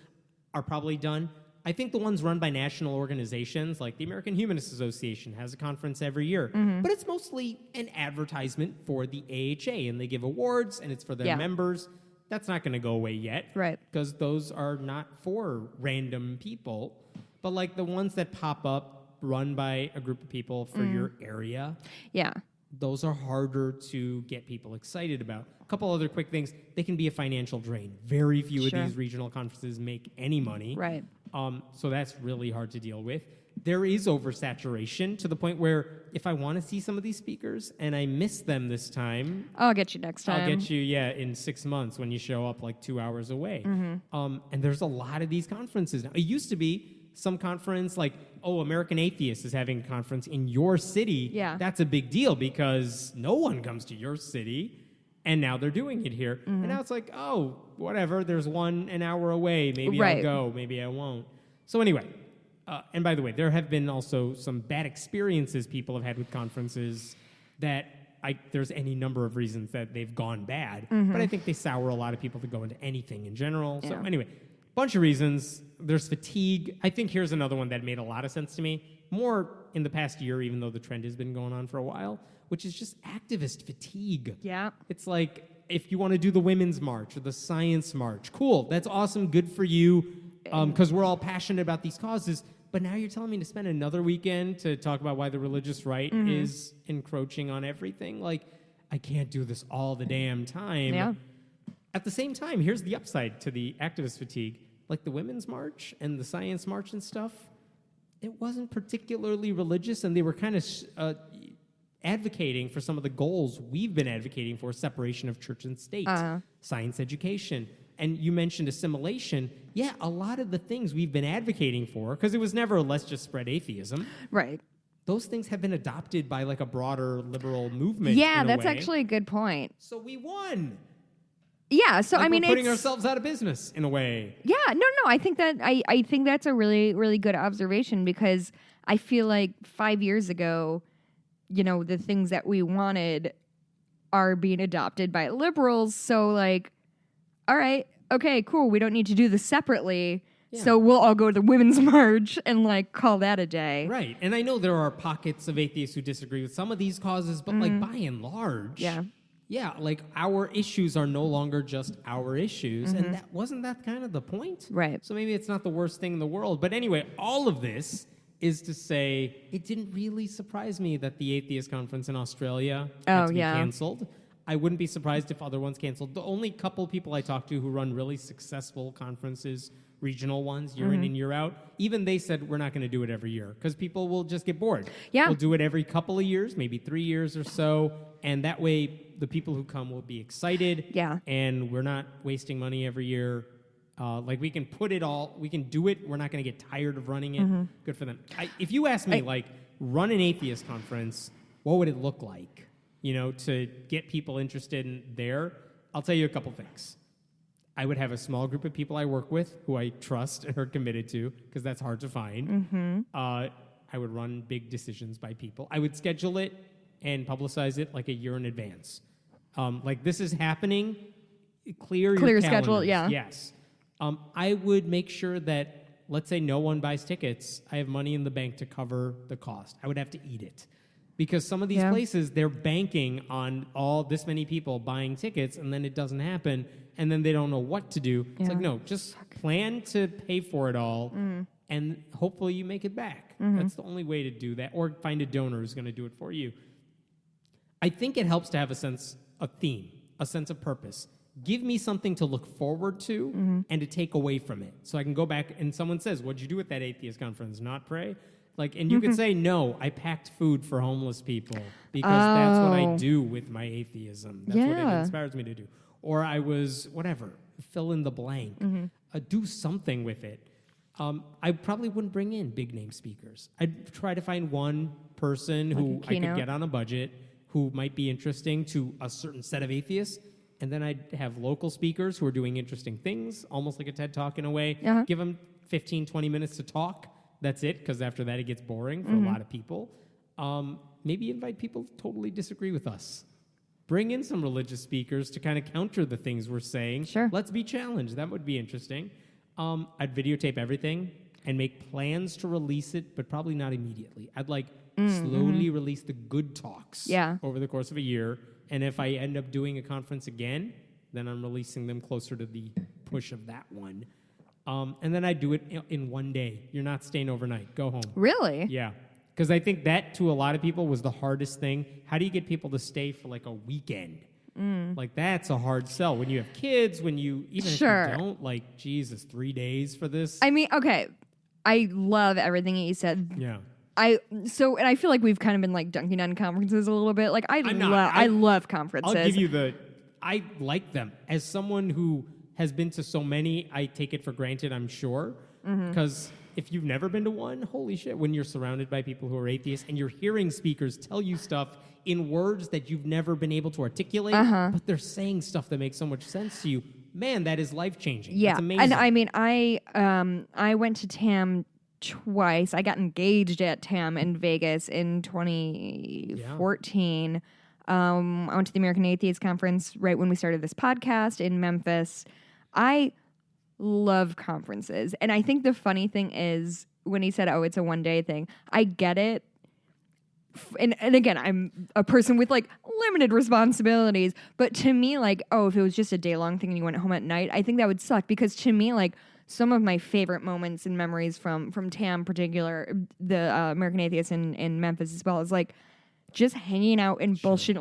are probably done. I think the ones run by national organizations, like the American Humanist Association has a conference every year, but it's mostly an advertisement for the AHA, and they give awards, and it's for their members. That's not going to go away yet. Right. Because those are not for random people, but like the ones that pop up run by a group of people for your area. Yeah. Those are harder to get people excited about. A couple other quick things. They can be a financial drain. Very few of these regional conferences make any money. Right. So that's really hard to deal with. There is oversaturation to the point where if I want to see some of these speakers and I miss them this time, I'll get you next time. I'll get you, in 6 months when you show up like 2 hours away. And there's a lot of these conferences now. It used to be some conference like, American Atheist is having a conference in your city. Yeah. That's a big deal because no one comes to your city. And now they're doing it here. And now it's like, whatever. There's one an hour away. Maybe I'll go. Maybe I won't. So anyway, and by the way, there have been also some bad experiences people have had with conferences that there's any number of reasons that they've gone bad. But I think they sour a lot of people to go into anything in general. Yeah. So anyway, bunch of reasons. There's fatigue. I think here's another one that made a lot of sense to me. More in the past year, even though the trend has been going on for a while, which is just activist fatigue. Yeah. It's like, if you want to do the Women's March or the Science March, cool, that's awesome, good for you, because we're all passionate about these causes, but now you're telling me to spend another weekend to talk about why the religious right is encroaching on everything? Like, I can't do this all the damn time. Yeah. At the same time, here's the upside to the activist fatigue. Like the Women's March and the Science March and stuff, it wasn't particularly religious, and they were kind of advocating for some of the goals we've been advocating for: separation of church and state, science education. And you mentioned assimilation. Yeah, a lot of the things we've been advocating for, because it was never let's just spread atheism. Right. Those things have been adopted by like a broader liberal movement. Yeah, that's actually a good point. So we won. Yeah, so like I mean, we're putting it's ourselves out of business in a way. yeah, no, I think that I think that's a really really good observation because I feel like 5 years ago, the things that we wanted are being adopted by liberals. So like, all right, okay, cool. We don't need to do this separately. Yeah. So we'll all go to the Women's March and like call that a day. Right. And I know there are pockets of atheists who disagree with some of these causes, but like by and large, yeah, like our issues are no longer just our issues. And that wasn't that kind of the point? Right. So maybe it's not the worst thing in the world. But anyway, all of this is to say it didn't really surprise me that the Atheist Conference in Australia had to be canceled. I wouldn't be surprised if other ones canceled. The only couple people I talked to who run really successful conferences, regional ones, year in and year out, even they said we're not going to do it every year because people will just get bored. Yeah. We'll do it every couple of years, maybe 3 years or so, and that way the people who come will be excited. Yeah. And we're not wasting money every year. Like we can put it all, we can do it. We're not going to get tired of running it. Good for them. If you ask me, like, run an atheist conference, what would it look like? To get people interested in there, I'll tell you a couple things. I would have a small group of people I work with who I trust and are committed to, because that's hard to find. I would run big decisions by people. I would schedule it and publicize it like a year in advance. Like, this is happening. Clear your schedule, calendars. yeah. Yes. I would make sure that, let's say no one buys tickets. I have money in the bank to cover the cost. I would have to eat it. Because some of these places, they're banking on all this many people buying tickets, and then it doesn't happen, and then they don't know what to do. It's like, no, just plan to pay for it all, and hopefully you make it back. That's the only way to do that, or find a donor who's going to do it for you. I think it helps to have a theme, a sense of purpose. Give me something to look forward to and to take away from it. So I can go back and someone says, what'd you do at that atheist conference? Not pray? And you could say, no, I packed food for homeless people because that's what I do with my atheism. That's what it inspires me to do. Or I was, whatever, fill in the blank. Do something with it. I probably wouldn't bring in big name speakers. I'd try to find one person who I could get on a budget who might be interesting to a certain set of atheists. And then I'd have local speakers who are doing interesting things, almost like a TED Talk in a way. Give them 15, 20 minutes to talk. That's it, because after that it gets boring for a lot of people. Maybe invite people who totally disagree with us. Bring in some religious speakers to kind of counter the things we're saying. Sure. Let's be challenged. That would be interesting. I'd videotape everything and make plans to release it, but probably not immediately. I'd slowly release the good talks over the course of a year. And if I end up doing a conference again, then I'm releasing them closer to the push of that one. And then I do it in one day. You're not staying overnight. Go home. Really? Yeah. Because I think that, to a lot of people, was the hardest thing. How do you get people to stay for like a weekend? Like, that's a hard sell. When you have kids, even if you don't, Jesus, 3 days for this? I mean, okay. I love everything that you said. Yeah. And I feel like we've kind of been dunking on conferences a little bit. I love conferences. I'll give you I like them. As someone who has been to so many, I take it for granted, I'm sure. Because if you've never been to one, holy shit, when you're surrounded by people who are atheists and you're hearing speakers tell you stuff in words that you've never been able to articulate, but they're saying stuff that makes so much sense to you, man, that is life-changing. Yeah. That's amazing. And I mean, I went to TAM twice. I got engaged at TAM in Vegas in 2014. I went to the American Atheist Conference right when we started this podcast in Memphis. I love conferences. And I think the funny thing is when he said, it's a one-day thing, I get it. And again, I'm a person with limited responsibilities. But to me, if it was just a day-long thing and you went home at night, I think that would suck. Because to me, some of my favorite moments and memories from TAM, particular, the American Atheist in Memphis as well, is just hanging out and bullshit.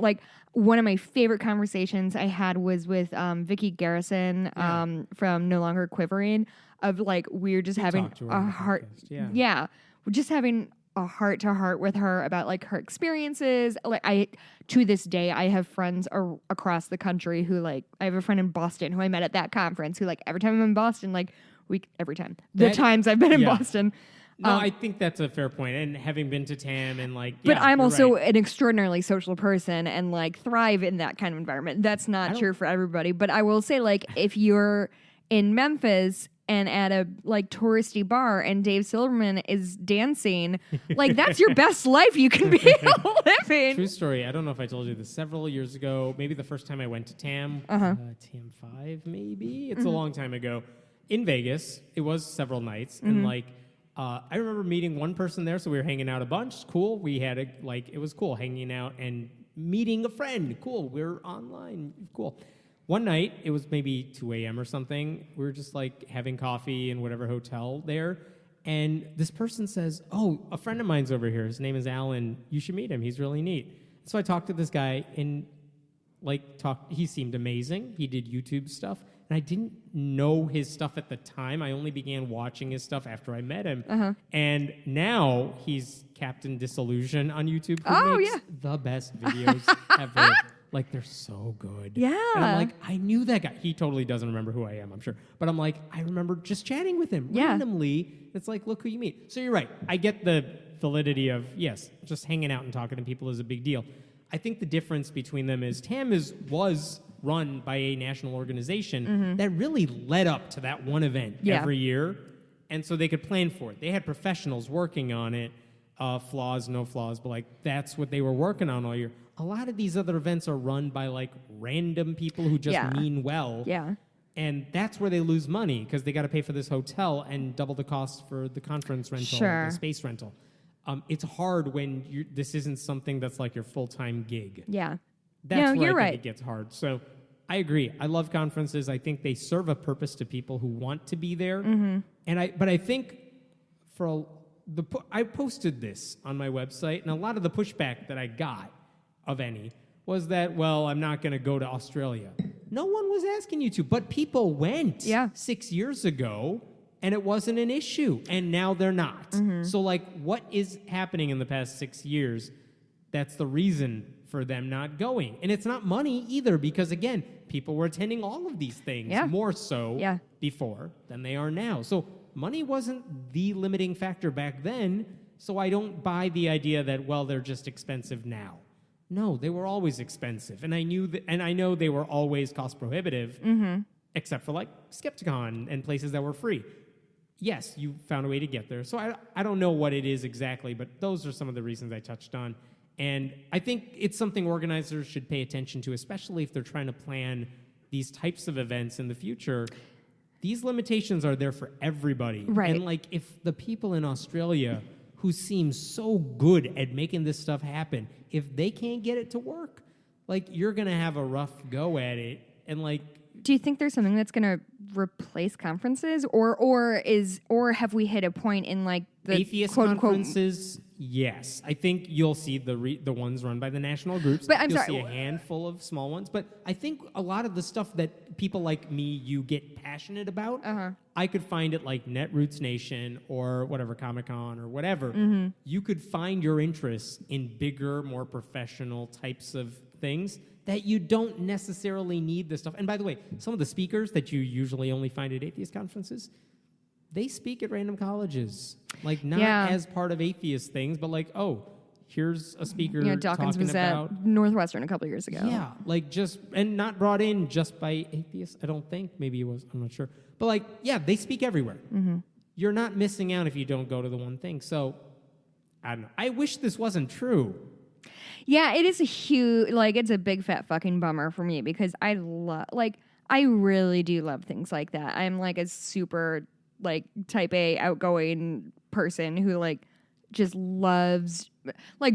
One of my favorite conversations I had was with Vicky Garrison from No Longer Quivering. We were just having a heart, we're just having a heart to heart with her about her experiences. To this day, I have friends across the country who I have a friend in Boston who I met at that conference who every time I'm in Boston, times I've been in Boston. No, I think that's a fair point. And having been to TAM and but I'm also right. an extraordinarily social person and thrive in that kind of environment. That's not true for everybody. But I will say, if you're in Memphis and at a touristy bar and Dave Silverman is dancing, that's your best life you can be living. True story. I don't know if I told you this several years ago. Maybe the first time I went to TAM, TAM 5, maybe. It's a long time ago. In Vegas, it was several nights, and I remember meeting one person there, so we were hanging out a bunch. Cool. We had it was cool hanging out and meeting a friend. Cool. We're online. Cool. One night, it was maybe 2 a.m. or something. We were just having coffee in whatever hotel there, and this person says, "Oh, a friend of mine's over here. His name is Alan. You should meet him. He's really neat." So I talked to this guy and he seemed amazing. He did YouTube stuff. And I didn't know his stuff at the time. I only began watching his stuff after I met him. And now he's Captain Disillusion on YouTube. Who makes the best videos ever. They're so good. Yeah. And I'm I knew that guy. He totally doesn't remember who I am, I'm sure. But I'm I remember just chatting with him randomly. It's look who you meet. So you're right. I get the validity of, yes, just hanging out and talking to people is a big deal. I think the difference between them is TAM was run by a national organization that really led up to that one event every year, and so they could plan for it. They had professionals working on it, flaws, no flaws, but that's what they were working on all year. A lot of these other events are run by random people who just mean well. Yeah. And that's where they lose money because they got to pay for this hotel and double the cost for the conference rental, the space rental. It's hard when this isn't something that's your full-time gig. Yeah. That's where you're I right. think it gets hard. So I agree. I love conferences. I think they serve a purpose to people who want to be there. But I think I posted this on my website, and a lot of the pushback that I got, of any, was that, well, I'm not going to go to Australia. No one was asking you to, but people went 6 years ago, and it wasn't an issue, and now they're not. So, what is happening in the past 6 years that's the reason for them not going? And it's not money either, because, again, people were attending all of these things more so before than they are now. So money wasn't the limiting factor back then, so I don't buy the idea that, well, they're just expensive now. No, they were always expensive, and I know they were always cost prohibitive, except for Skepticon and places that were free. Yes, you found a way to get there. So I don't know what it is exactly, but those are some of the reasons I touched on. And I think it's something organizers should pay attention to, especially if they're trying to plan these types of events in the future. These limitations are there for everybody. Right. And if the people in Australia who seem so good at making this stuff happen, if they can't get it to work, you're going to have a rough go at it. And do you think there's something that's going to replace conferences, or have we hit a point in the atheist conferences? Yes, I think you'll see the ones run by the national groups. But You'll see a handful of small ones. But I think a lot of the stuff that people like me, you get passionate about, I could find it Netroots Nation or whatever, Comic-Con or whatever. You could find your interests in bigger, more professional types of things that you don't necessarily need this stuff. And by the way, some of the speakers that you usually only find at atheist conferences, they speak at random colleges. Not as part of atheist things, but here's a speaker Dawkins was about at Northwestern a couple years ago. Yeah, and not brought in just by atheists, I don't think. Maybe he was, I'm not sure. But they speak everywhere. You're not missing out if you don't go to the one thing. So, I don't know. I wish this wasn't true. Yeah, it is a huge, it's a big fat fucking bummer for me because I really do love things like that. I'm a super, type A outgoing person who, just loves,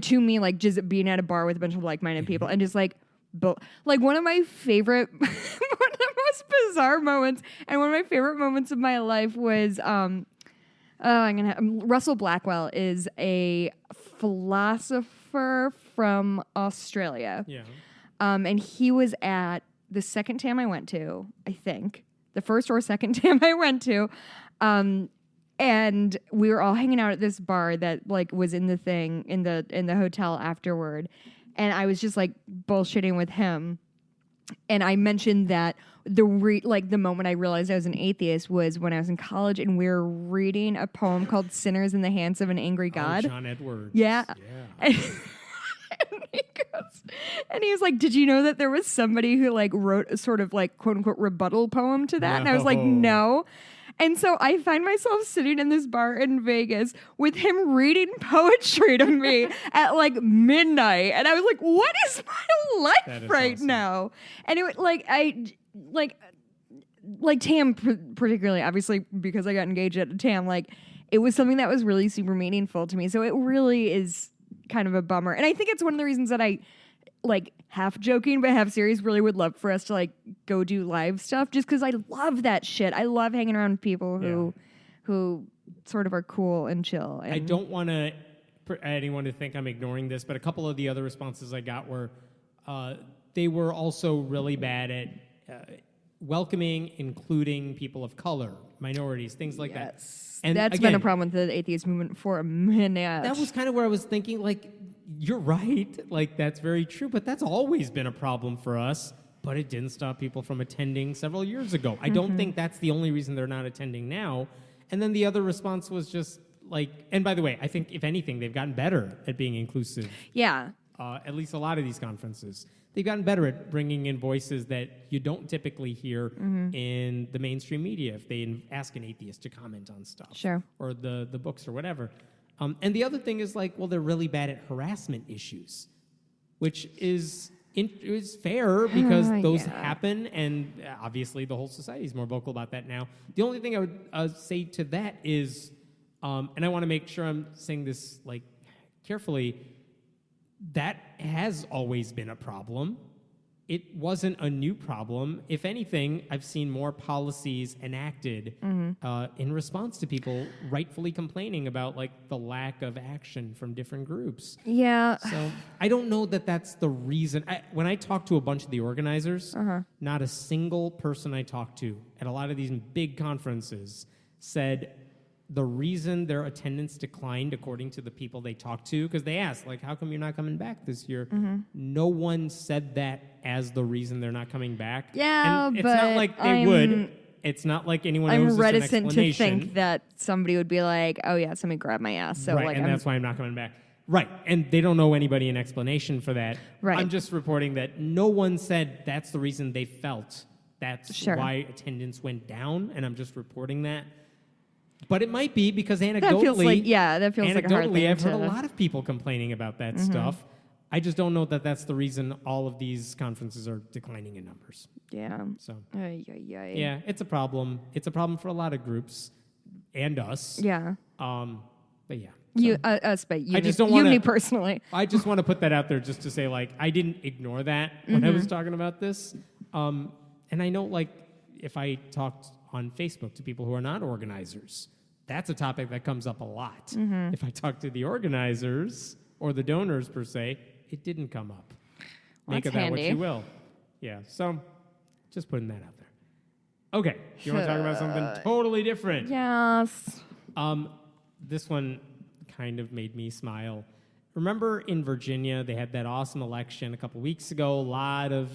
to me, just being at a bar with a bunch of like-minded people and just, one of my favorite, one of the most bizarre moments and one of my favorite moments of my life was, Russell Blackwell is a philosopher from Australia. Yeah. And he was at the second TAM I went to, I think. The first or second TAM I went to. And we were all hanging out at this bar that was in the thing in the hotel afterward. And I was just bullshitting with him. And I mentioned that the moment I realized I was an atheist was when I was in college and we were reading a poem called "Sinners in the Hands of an Angry God." Oh, John Edwards. Yeah. And he was like, "Did you know that there was somebody who like wrote a sort of like quote unquote rebuttal poem to that?" And I was like, "No." And so I find myself sitting in this bar in Vegas with him reading poetry to me at like midnight. And I was like, what is my life right now? And it like Tam particularly, obviously because I got engaged at Tam, like it was something that was really super meaningful to me. So it really is kind of a bummer. And I think it's one of the reasons that I like half joking but half serious really would love for us to like go do live stuff just because I love that shit. I love hanging around with people who sort of are cool and chill. And I don't want anyone to think I'm ignoring this, but a couple of the other responses I got were they were also really bad at welcoming, including people of color, minorities, things like that. And that's again, been a problem with the atheist movement for a minute. That was kind of where I was thinking, like, you're right. Like, that's very true, but that's always been a problem for us. But it didn't stop people from attending several years ago. I don't think that's the only reason they're not attending now. And then the other response was just like, and by the way, I think if anything, they've gotten better at being inclusive. Yeah. At least a lot of these conferences. They've gotten better at bringing in voices that you don't typically hear in the mainstream media if they ask an atheist to comment on stuff. Sure. Or the books or whatever. And the other thing is like, well, they're really bad at harassment issues, which is fair because those happen, and obviously the whole society is more vocal about that now. The only thing I would say to that is, and I want to make sure I'm saying this like carefully, that has always been a problem. It wasn't a new problem. If anything, I've seen more policies enacted in response to people rightfully complaining about like the lack of action from different groups. Yeah. So I don't know that that's the reason. When I talked to a bunch of the organizers, not a single person I talked to at a lot of these big conferences said the reason their attendance declined, according to the people they talked to, because they asked, like, how come you're not coming back this year? No one said that as the reason they're not coming back. Yeah, and it's but not like they would. It's not like anyone owes us an explanation. I'm reticent to think that somebody would be like, oh, yeah, somebody grabbed my ass. So, right, like, and that's why I'm not coming back. Right, and they don't owe anybody an explanation for that. Right. I'm just reporting that no one said that's the reason they felt that's why attendance went down, and I'm just reporting that. But it might be because anecdotally, that feels like a hard thing. I've heard a lot of people complaining about that stuff. I just don't know that that's the reason all of these conferences are declining in numbers. Yeah. So, yeah, it's a problem. It's a problem for a lot of groups and us. Yeah. But yeah. You, us, but you, I just don't want me personally. I just want to put that out there just to say, like, I didn't ignore that when I was talking about this. And I know, like, if I talked on Facebook to people who are not organizers, that's a topic that comes up a lot. If I talk to the organizers or the donors per se, it didn't come up. Make of that what you will. Yeah, so just putting that out there. Okay, you want to talk about something totally different? Yes. This one kind of made me smile. Remember in Virginia, they had that awesome election a couple weeks ago. A lot of,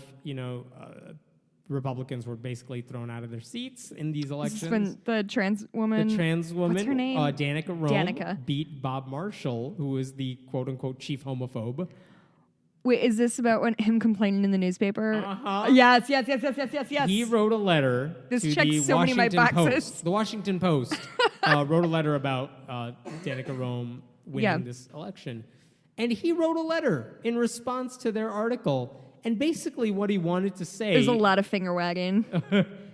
Republicans were basically thrown out of their seats in these elections. When the trans woman. What's her name? Danica Roem beat Bob Marshall, who was the quote-unquote chief homophobe. Wait, is this about him complaining in the newspaper? Yes. He wrote a letter to the Washington Post. The Washington Post wrote a letter about Danica Roem winning this election. And he wrote a letter in response to their article. And basically what he wanted to say... There's a lot of finger wagging.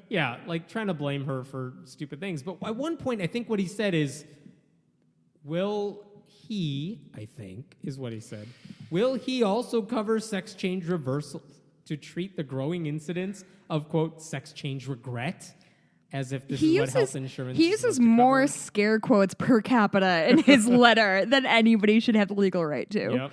Yeah, like trying to blame her for stupid things. But at one point, I think what he said is, will he also cover sex change reversals to treat the growing incidence of, quote, sex change regret? As if this is what health insurance He uses more scare quotes per capita in his letter than anybody should have the legal right to. Yep.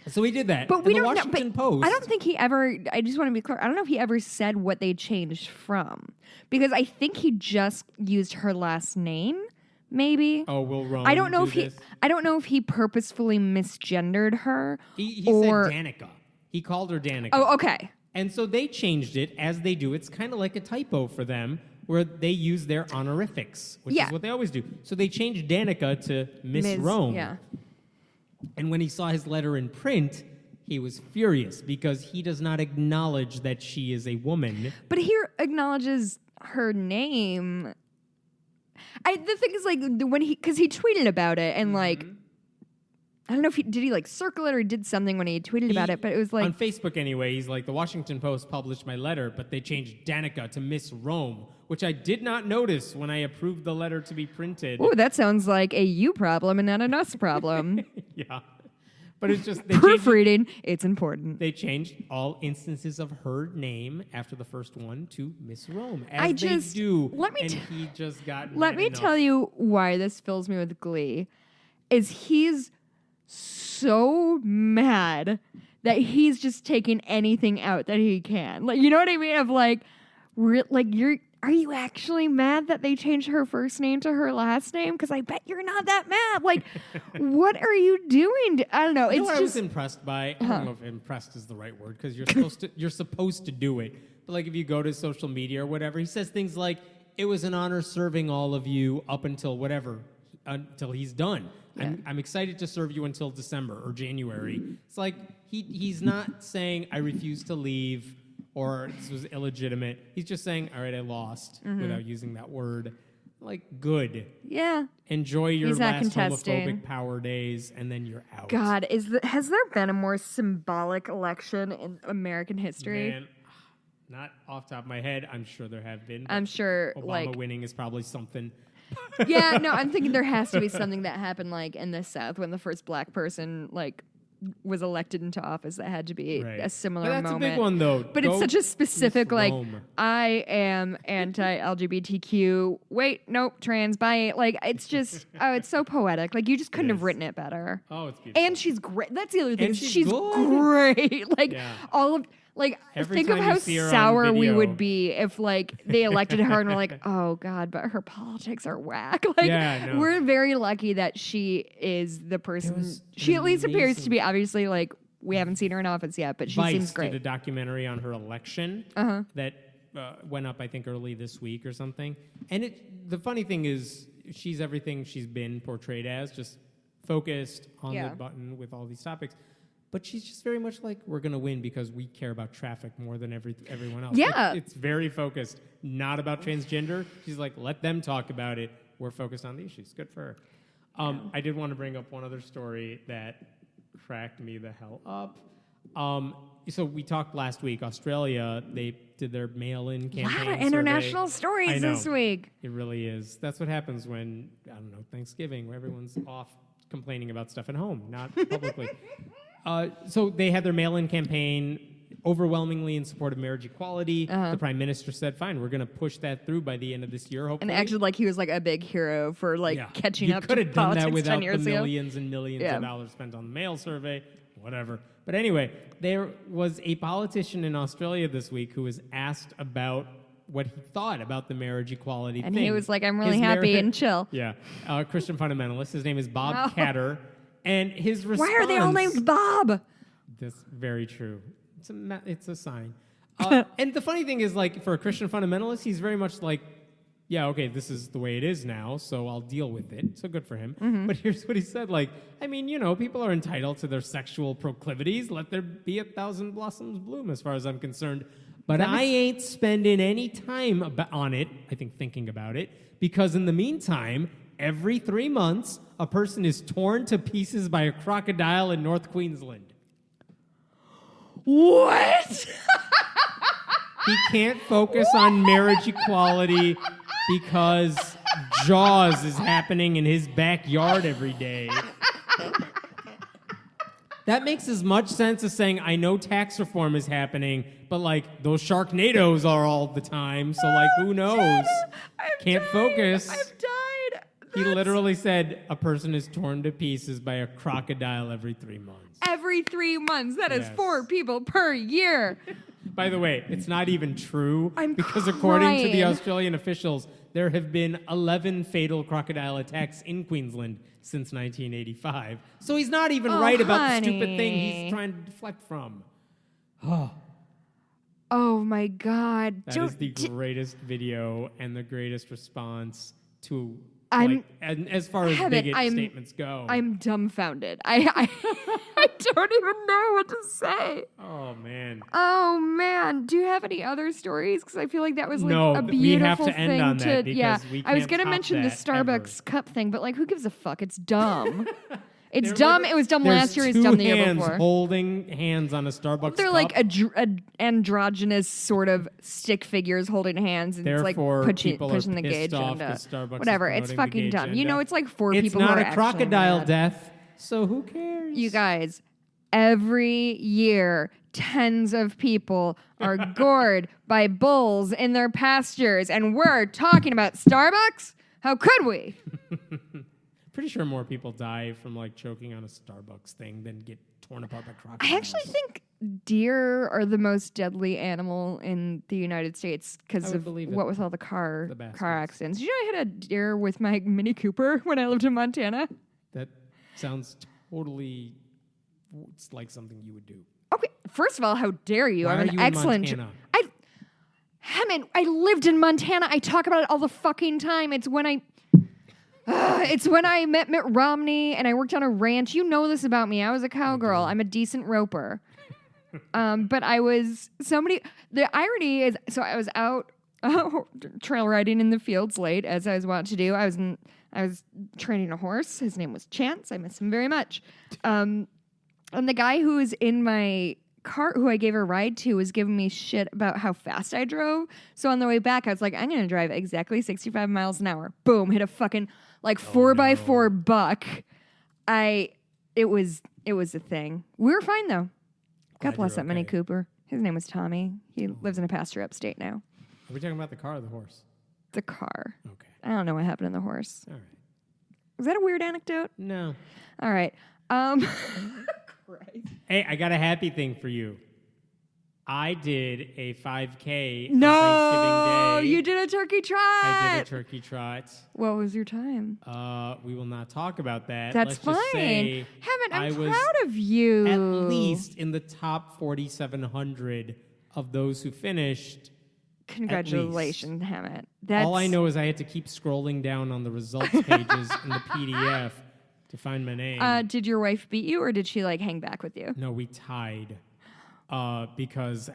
So he did that. But we don't Washington know. Post. I don't think he ever. I just want to be clear. I don't know if he ever said what they changed from, because I think he just used her last name. Maybe. Oh, will Roem I don't know if this? I don't know if he purposefully misgendered her. He said Danica. He called her Danica. Oh, okay. And so they changed it as they do. It's kind of like a typo for them where they use their honorifics, which is what they always do. So they changed Danica to Miss Roem. Yeah. And when he saw his letter in print, he was furious because he does not acknowledge that she is a woman. But he acknowledges her name. The thing is, like, because he tweeted about it, and like, I don't know if did he like circle it or did something when he tweeted about it, but it was like on Facebook anyway. He's like, the Washington Post published my letter, but they changed Danica to Miss Roem, which I did not notice when I approved the letter to be printed. Oh, that sounds like a you problem and not an us problem. Yeah. But it's just proofreading. It's important. They changed all instances of her name after the first one to Miss Roem, as they do. He just got. Let me tell you why this fills me with glee. Is he's so mad that he's just taking anything out that he can. Like, you know what I mean? Of like, are you actually mad that they changed her first name to her last name? Because I bet you're not that mad. Like, what are you doing? I don't know. You know what I was impressed by? I don't know if impressed is the right word because you're supposed to do it. But like if you go to social media or whatever, he says things like, "It was an honor serving all of you up until whatever, until he's done. Yeah. I'm excited to serve you until December or January." It's like he's not saying I refuse to leave or this was illegitimate. He's just saying, all right, I lost without using that word. Like, good. Yeah. Enjoy your last homophobic power days, and then you're out. God, has there been a more symbolic election in American history? Man, not off the top of my head. I'm sure there have been. I'm sure, Obama winning is probably something. Yeah, no, I'm thinking there has to be something that happened, like, in the South when the first black person, like, was elected into office that had to be a similar moment. That's a big one, though. But it's such a specific, like, I am anti-LGBTQ. Wait, nope, trans, bi. Like, it's just, it's so poetic. Like, you just couldn't have written it better. Oh, it's beautiful. And she's great. That's the other thing. And She's great. Like, all of... Like, think of how sour we would be if, like, they elected her and we're like, oh, God, but her politics are whack. Like, we're very lucky that she is the person. She at least appears to be, obviously, like, we haven't seen her in office yet, but she seems great. Vice did a documentary on her election that went up, I think, early this week or something. And the funny thing is, she's everything she's been portrayed as, just focused on the button with all these topics. But she's just very much like, we're going to win because we care about traffic more than everyone else. Yeah. It's very focused, not about transgender. She's like, let them talk about it. We're focused on the issues. Good for her. I did want to bring up one other story that cracked me the hell up. So we talked last week, Australia, they did their mail-in campaign survey. A lot of international stories this week. It really is. That's what happens when, I don't know, Thanksgiving, where everyone's off complaining about stuff at home, not publicly. So they had their mail-in campaign overwhelmingly in support of marriage equality. The prime minister said, fine, we're going to push that through by the end of this year, hopefully. And acted like he was like a big hero for catching up to politics 10 years ago. You could have done that without the millions and millions of dollars spent on the mail survey, whatever. But anyway, there was a politician in Australia this week who was asked about what he thought about the marriage equality thing. And he was like, I'm really happy and chill. Yeah. Christian fundamentalist. His name is Bob Catter. And his response... Why are they all named Bob? That's very true. It's a sign. And the funny thing is, like, for a Christian fundamentalist, he's very much like, yeah, okay, this is the way it is now, so I'll deal with it. So good for him. But here's what he said, like, I mean, you know, people are entitled to their sexual proclivities. Let there be 1,000 blossoms bloom, as far as I'm concerned. But I ain't spending any time on it, I think, thinking about it, because in the meantime... Every 3 months, a person is torn to pieces by a crocodile in North Queensland. What? He can't focus on marriage equality because Jaws is happening in his backyard every day. That makes as much sense as saying, I know tax reform is happening, but, like, those Sharknadoes are all the time, so, like, who knows? Can't focus. I've died. He literally said a person is torn to pieces by a crocodile every 3 months. Every 3 months. That is 4 people per year. By the way, it's not even true. Because according to the Australian officials, there have been 11 fatal crocodile attacks in Queensland since 1985. So he's not even right about the stupid thing he's trying to deflect from. Oh. Oh my God. That is the greatest video and the greatest response to, and as far as bigot statements go. I'm dumbfounded. I don't even know what to say. Oh, man. Oh, man. Do you have any other stories? Because I feel like that was like a beautiful we have to thing end on that because we I was can't going to top mention the that Starbucks cup thing, but like, who gives a fuck? It's dumb. It's dumb. It was dumb last year. It's dumb the year before. Holding hands on a Starbucks They're cup. like androgynous sort of stick figures holding hands, and Therefore, it's like pushing the gay agenda. Whatever. It's fucking dumb. Agenda. You know, it's like four it's people who are not a crocodile mad. death, so who cares? You guys, every year, tens of people are gored by bulls in their pastures, and we're talking about Starbucks? How could we? Pretty sure more people die from like choking on a Starbucks thing than get torn apart by crocodiles. I actually think deer are the most deadly animal in the United States because of what with all the car accidents. Did you know I hit a deer with my Mini Cooper when I lived in Montana? That sounds totally it's like something you would do. Okay, first of all, how dare you? Why I'm an excellent. I lived in Montana. I talk about it all the fucking time. It's when I met Mitt Romney and I worked on a ranch. You know this about me. I was a cowgirl. I'm a decent roper. But I was the irony is, so I was out trail riding in the fields late, as I was wont to do. I was training a horse. His name was Chance. I miss him very much. And the guy who was in my cart who I gave a ride to was giving me shit about how fast I drove. So on the way back, I was like, I'm going to drive exactly 65 miles an hour. Boom, hit a fucking like 4x4 buck. It was a thing. We were fine though. God bless that Mini Cooper. His name was Tommy. He lives in a pasture upstate now. Are we talking about the car or the horse? The car. Okay. I don't know what happened in the horse. All right. Was that a weird anecdote? No. All right. Christ. Hey, I got a happy thing for you. I did a 5K no, on Thanksgiving Day. You did a turkey trot. I did a turkey trot. What was your time? We will not talk about that. That's Let's fine. Just say I'm proud of you. At least in the top 4,700 of those who finished. Congratulations, Hammett. All I know is I had to keep scrolling down on the results pages in the PDF to find my name. Did your wife beat you, or did she like hang back with you? No, we tied. Because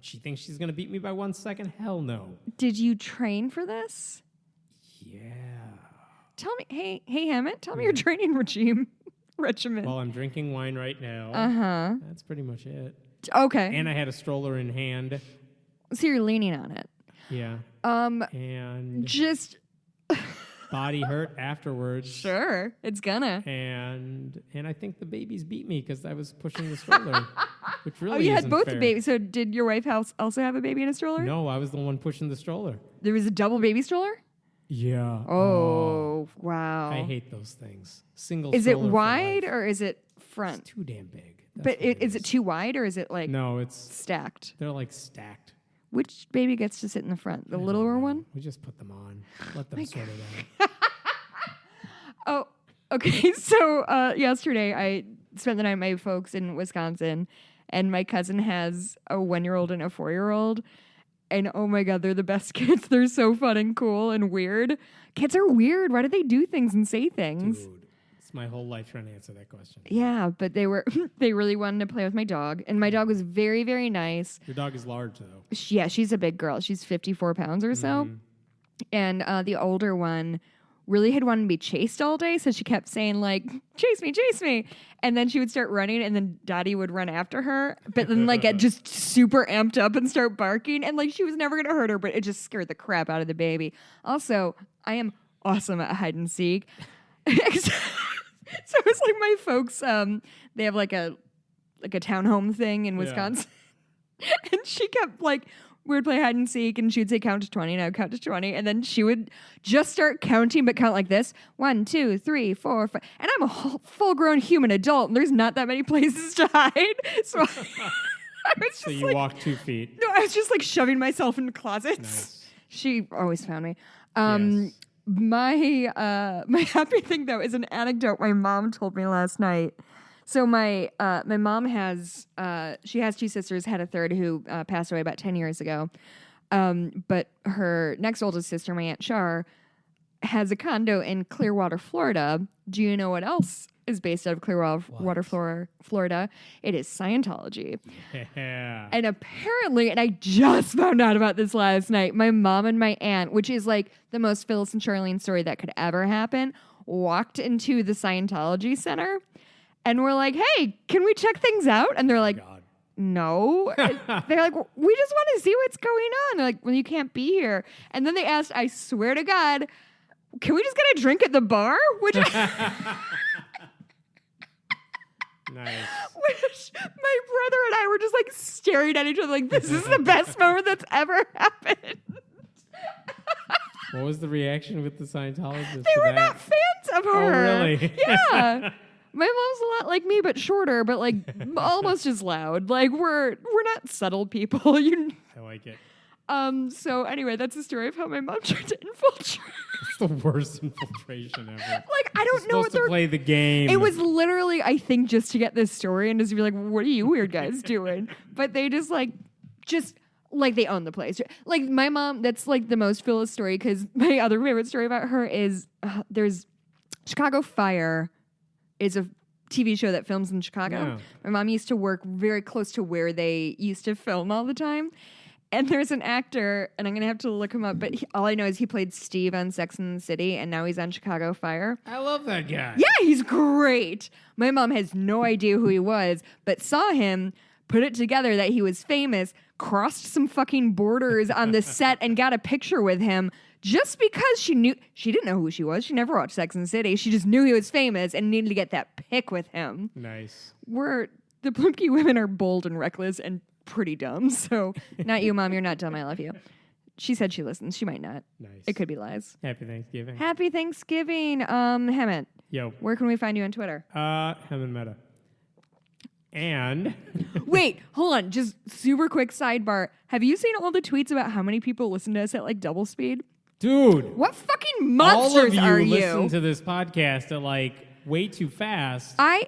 she thinks she's gonna beat me by 1 second? Hell no. Did you train for this? Yeah. Tell me, hey Hammett, tell me your training regimen. Well, I'm drinking wine right now. That's pretty much it. Okay. And I had a stroller in hand. So you're leaning on it. Yeah. And just body hurt afterwards. Sure, it's gonna. And I think the babies beat me because I was pushing the stroller, which really you had isn't both fair. the babies. So did your wife also have a baby in a stroller? No, I was the one pushing the stroller. There was a double baby stroller? Yeah. Oh, wow. I hate those things. Single. Is it wide or is it front? It's too damn big. But is it too wide or is it like no? It's stacked. They're like stacked. Which baby gets to sit in the front? The littler one? We just put them on. Let them sort it out. Oh, okay. So yesterday I spent the night with my folks in Wisconsin, and my cousin has a 1-year-old and a 4-year-old. And oh my God, they're the best kids. They're so fun and cool and weird. Kids are weird. Why do they do things and say things? Dude, it's my whole life trying to answer that question. Yeah, but they really wanted to play with my dog. And my dog was very, very nice. Your dog is large, though. Yeah, she's a big girl. She's 54 pounds or so. And the older one really had wanted to be chased all day. So she kept saying, like, chase me, chase me. And then she would start running, and then Dottie would run after her. But then, like, get just super amped up and start barking. And, like, she was never going to hurt her, but it just scared the crap out of the baby. Also, I am awesome at hide and seek. So it's like my folks, they have, like a townhome thing in Wisconsin. Yeah. And she kept, like, we would play hide and seek, and she would say count to 20, and I would count to 20, and then she would just start counting, but count like this: 1, 2, 3, 4, 5. And I'm a full-grown human adult, and there's not that many places to hide. So I was just so you walked 2 feet. No, I was just like shoving myself in closets. Nice. She always found me. Yes. My happy thing though is an anecdote my mom told me last night. So my mom has she has two sisters, had a third who passed away about 10 years ago. But her next oldest sister, my Aunt Char, has a condo in Clearwater, Florida. Do you know what else is based out of Clearwater, Florida? It is Scientology. Yeah. And apparently, and I just found out about this last night, my mom and my aunt, which is like the most Phyllis and Charlene story that could ever happen, walked into the Scientology Center and were like, hey, can we check things out? And they're like, God. no. They're like, we just want to see what's going on. They're like, well, you can't be here. And then they asked, I swear to God, can we just get a drink at the bar? Which Nice. Which my brother and I were just like staring at each other like, this is the best moment that's ever happened. What was the reaction with the Scientologists? They were not fans of her. Oh, really? Yeah. My mom's a lot like me, but shorter, but like almost as loud. Like we're not subtle people. I like it. So anyway, that's the story of how my mom tried to infiltrate. It's the worst infiltration ever. Like I don't know what they're supposed to play the game. It was literally, I think, just to get this story and just be like, what are you weird guys doing? But they just they own the place. Like my mom, that's like the most Phyllis story because my other favorite story about her is there's Chicago Fire is a TV show that films in Chicago. Yeah. My mom used to work very close to where they used to film all the time. And there's an actor, and I'm going to have to look him up, but all I know is he played Steve on Sex and the City, and now he's on Chicago Fire. I love that guy. Yeah, he's great. My mom has no idea who he was, but saw him, put it together that he was famous, crossed some fucking borders on the set, and got a picture with him just because she didn't know who she was. She never watched Sex and the City. She just knew he was famous and needed to get that pic with him. Nice. The Blimke women are bold and reckless and pretty dumb. So, not you, Mom. You're not dumb. I love you. She said she listens. She might not. Nice. It could be lies. Happy Thanksgiving. Happy Thanksgiving. Hammett. Yo. Where can we find you on Twitter? Hammond Meta. And wait, hold on. Just super quick sidebar. Have you seen all the tweets about how many people listen to us at like double speed? dude, What fucking monsters all are of you you? listen to this podcast at like way too fast, I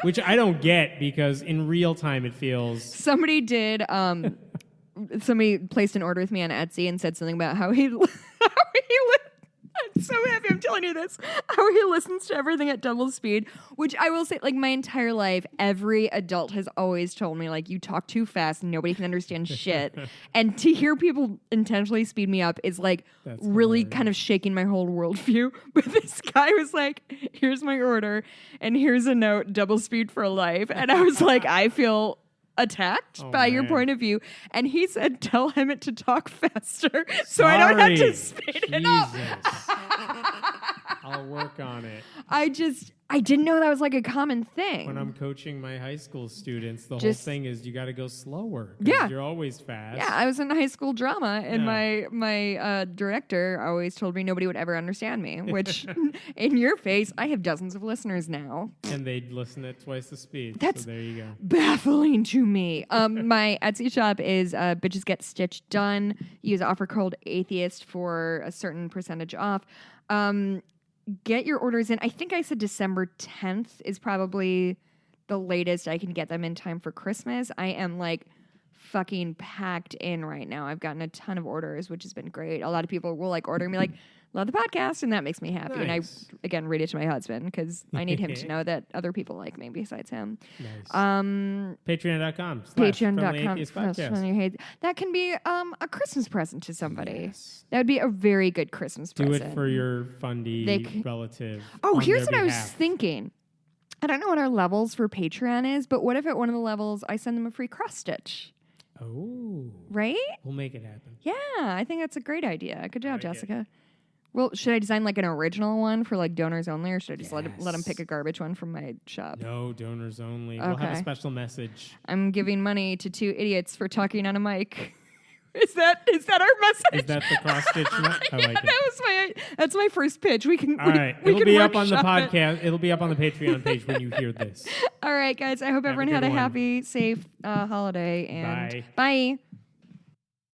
which I don't get because in real time it feels. somebody did somebody placed an order with me on Etsy and said something about how he I'm so happy I'm telling you this. How he listens to everything at double speed, which I will say, like, my entire life, every adult has always told me, like, you talk too fast and nobody can understand shit. And to hear people intentionally speed me up is, like, That's really hilarious. kind of shaking my whole worldview. But this guy was like, here's my order, and here's a note, double speed for life. And I was like, I feel attacked by your man. point of view. And he said, tell Emmett to talk faster so I don't have to speed it up. I'll work on it. I didn't know that was like a common thing. When I'm coaching my high school students, the whole Just- thing is you got to go slower. 'Cause Yeah. You're always fast. Yeah, I was in high school drama, and Yeah. my director always told me nobody would ever understand me, which, in your face, I have dozens of listeners now. And they'd listen at twice the speed. That's- so there you go. Baffling to me. My Etsy shop is Bitches Get Stitched Done. Use offer code Atheist for a certain percentage off. Get your orders in. I think I said December 10th is probably the latest I can get them in time for Christmas. I am like fucking packed in right now. I've gotten a ton of orders, which has been great. A lot of people will like order me like, love the podcast, and that makes me happy. Nice. And I, again, read it to my husband because I need him to know that other people like me besides him. Nice. Patreon.com. Patreon.com/friendly-atheist-podcast. That can be a Christmas present to somebody. Yes. That would be a very good Christmas Do present. it for your fundy They c- relative. Oh, on here's their what I was behalf. thinking. I don't know what our levels for Patreon is, but what if at one of the levels I send them a free cross stitch? Oh, Right? we'll make it happen. Yeah, I think that's a great idea. Good job, like it. Jessica. Well, should I design like an original one for like donors only, or should I just let them Yes. pick a garbage one from my shop? No, donors only. We'll have a Okay. special message. I'm giving money to two idiots for talking on a mic. Is that our message? Is that the cross stitch? I like it. That's my first pitch. We can. All right, we it'll can be up on the workshop it. podcast. It'll be up on the Patreon page when you hear this. All right, guys. I hope Have a everyone good had a one. happy, safe holiday. And Bye. bye.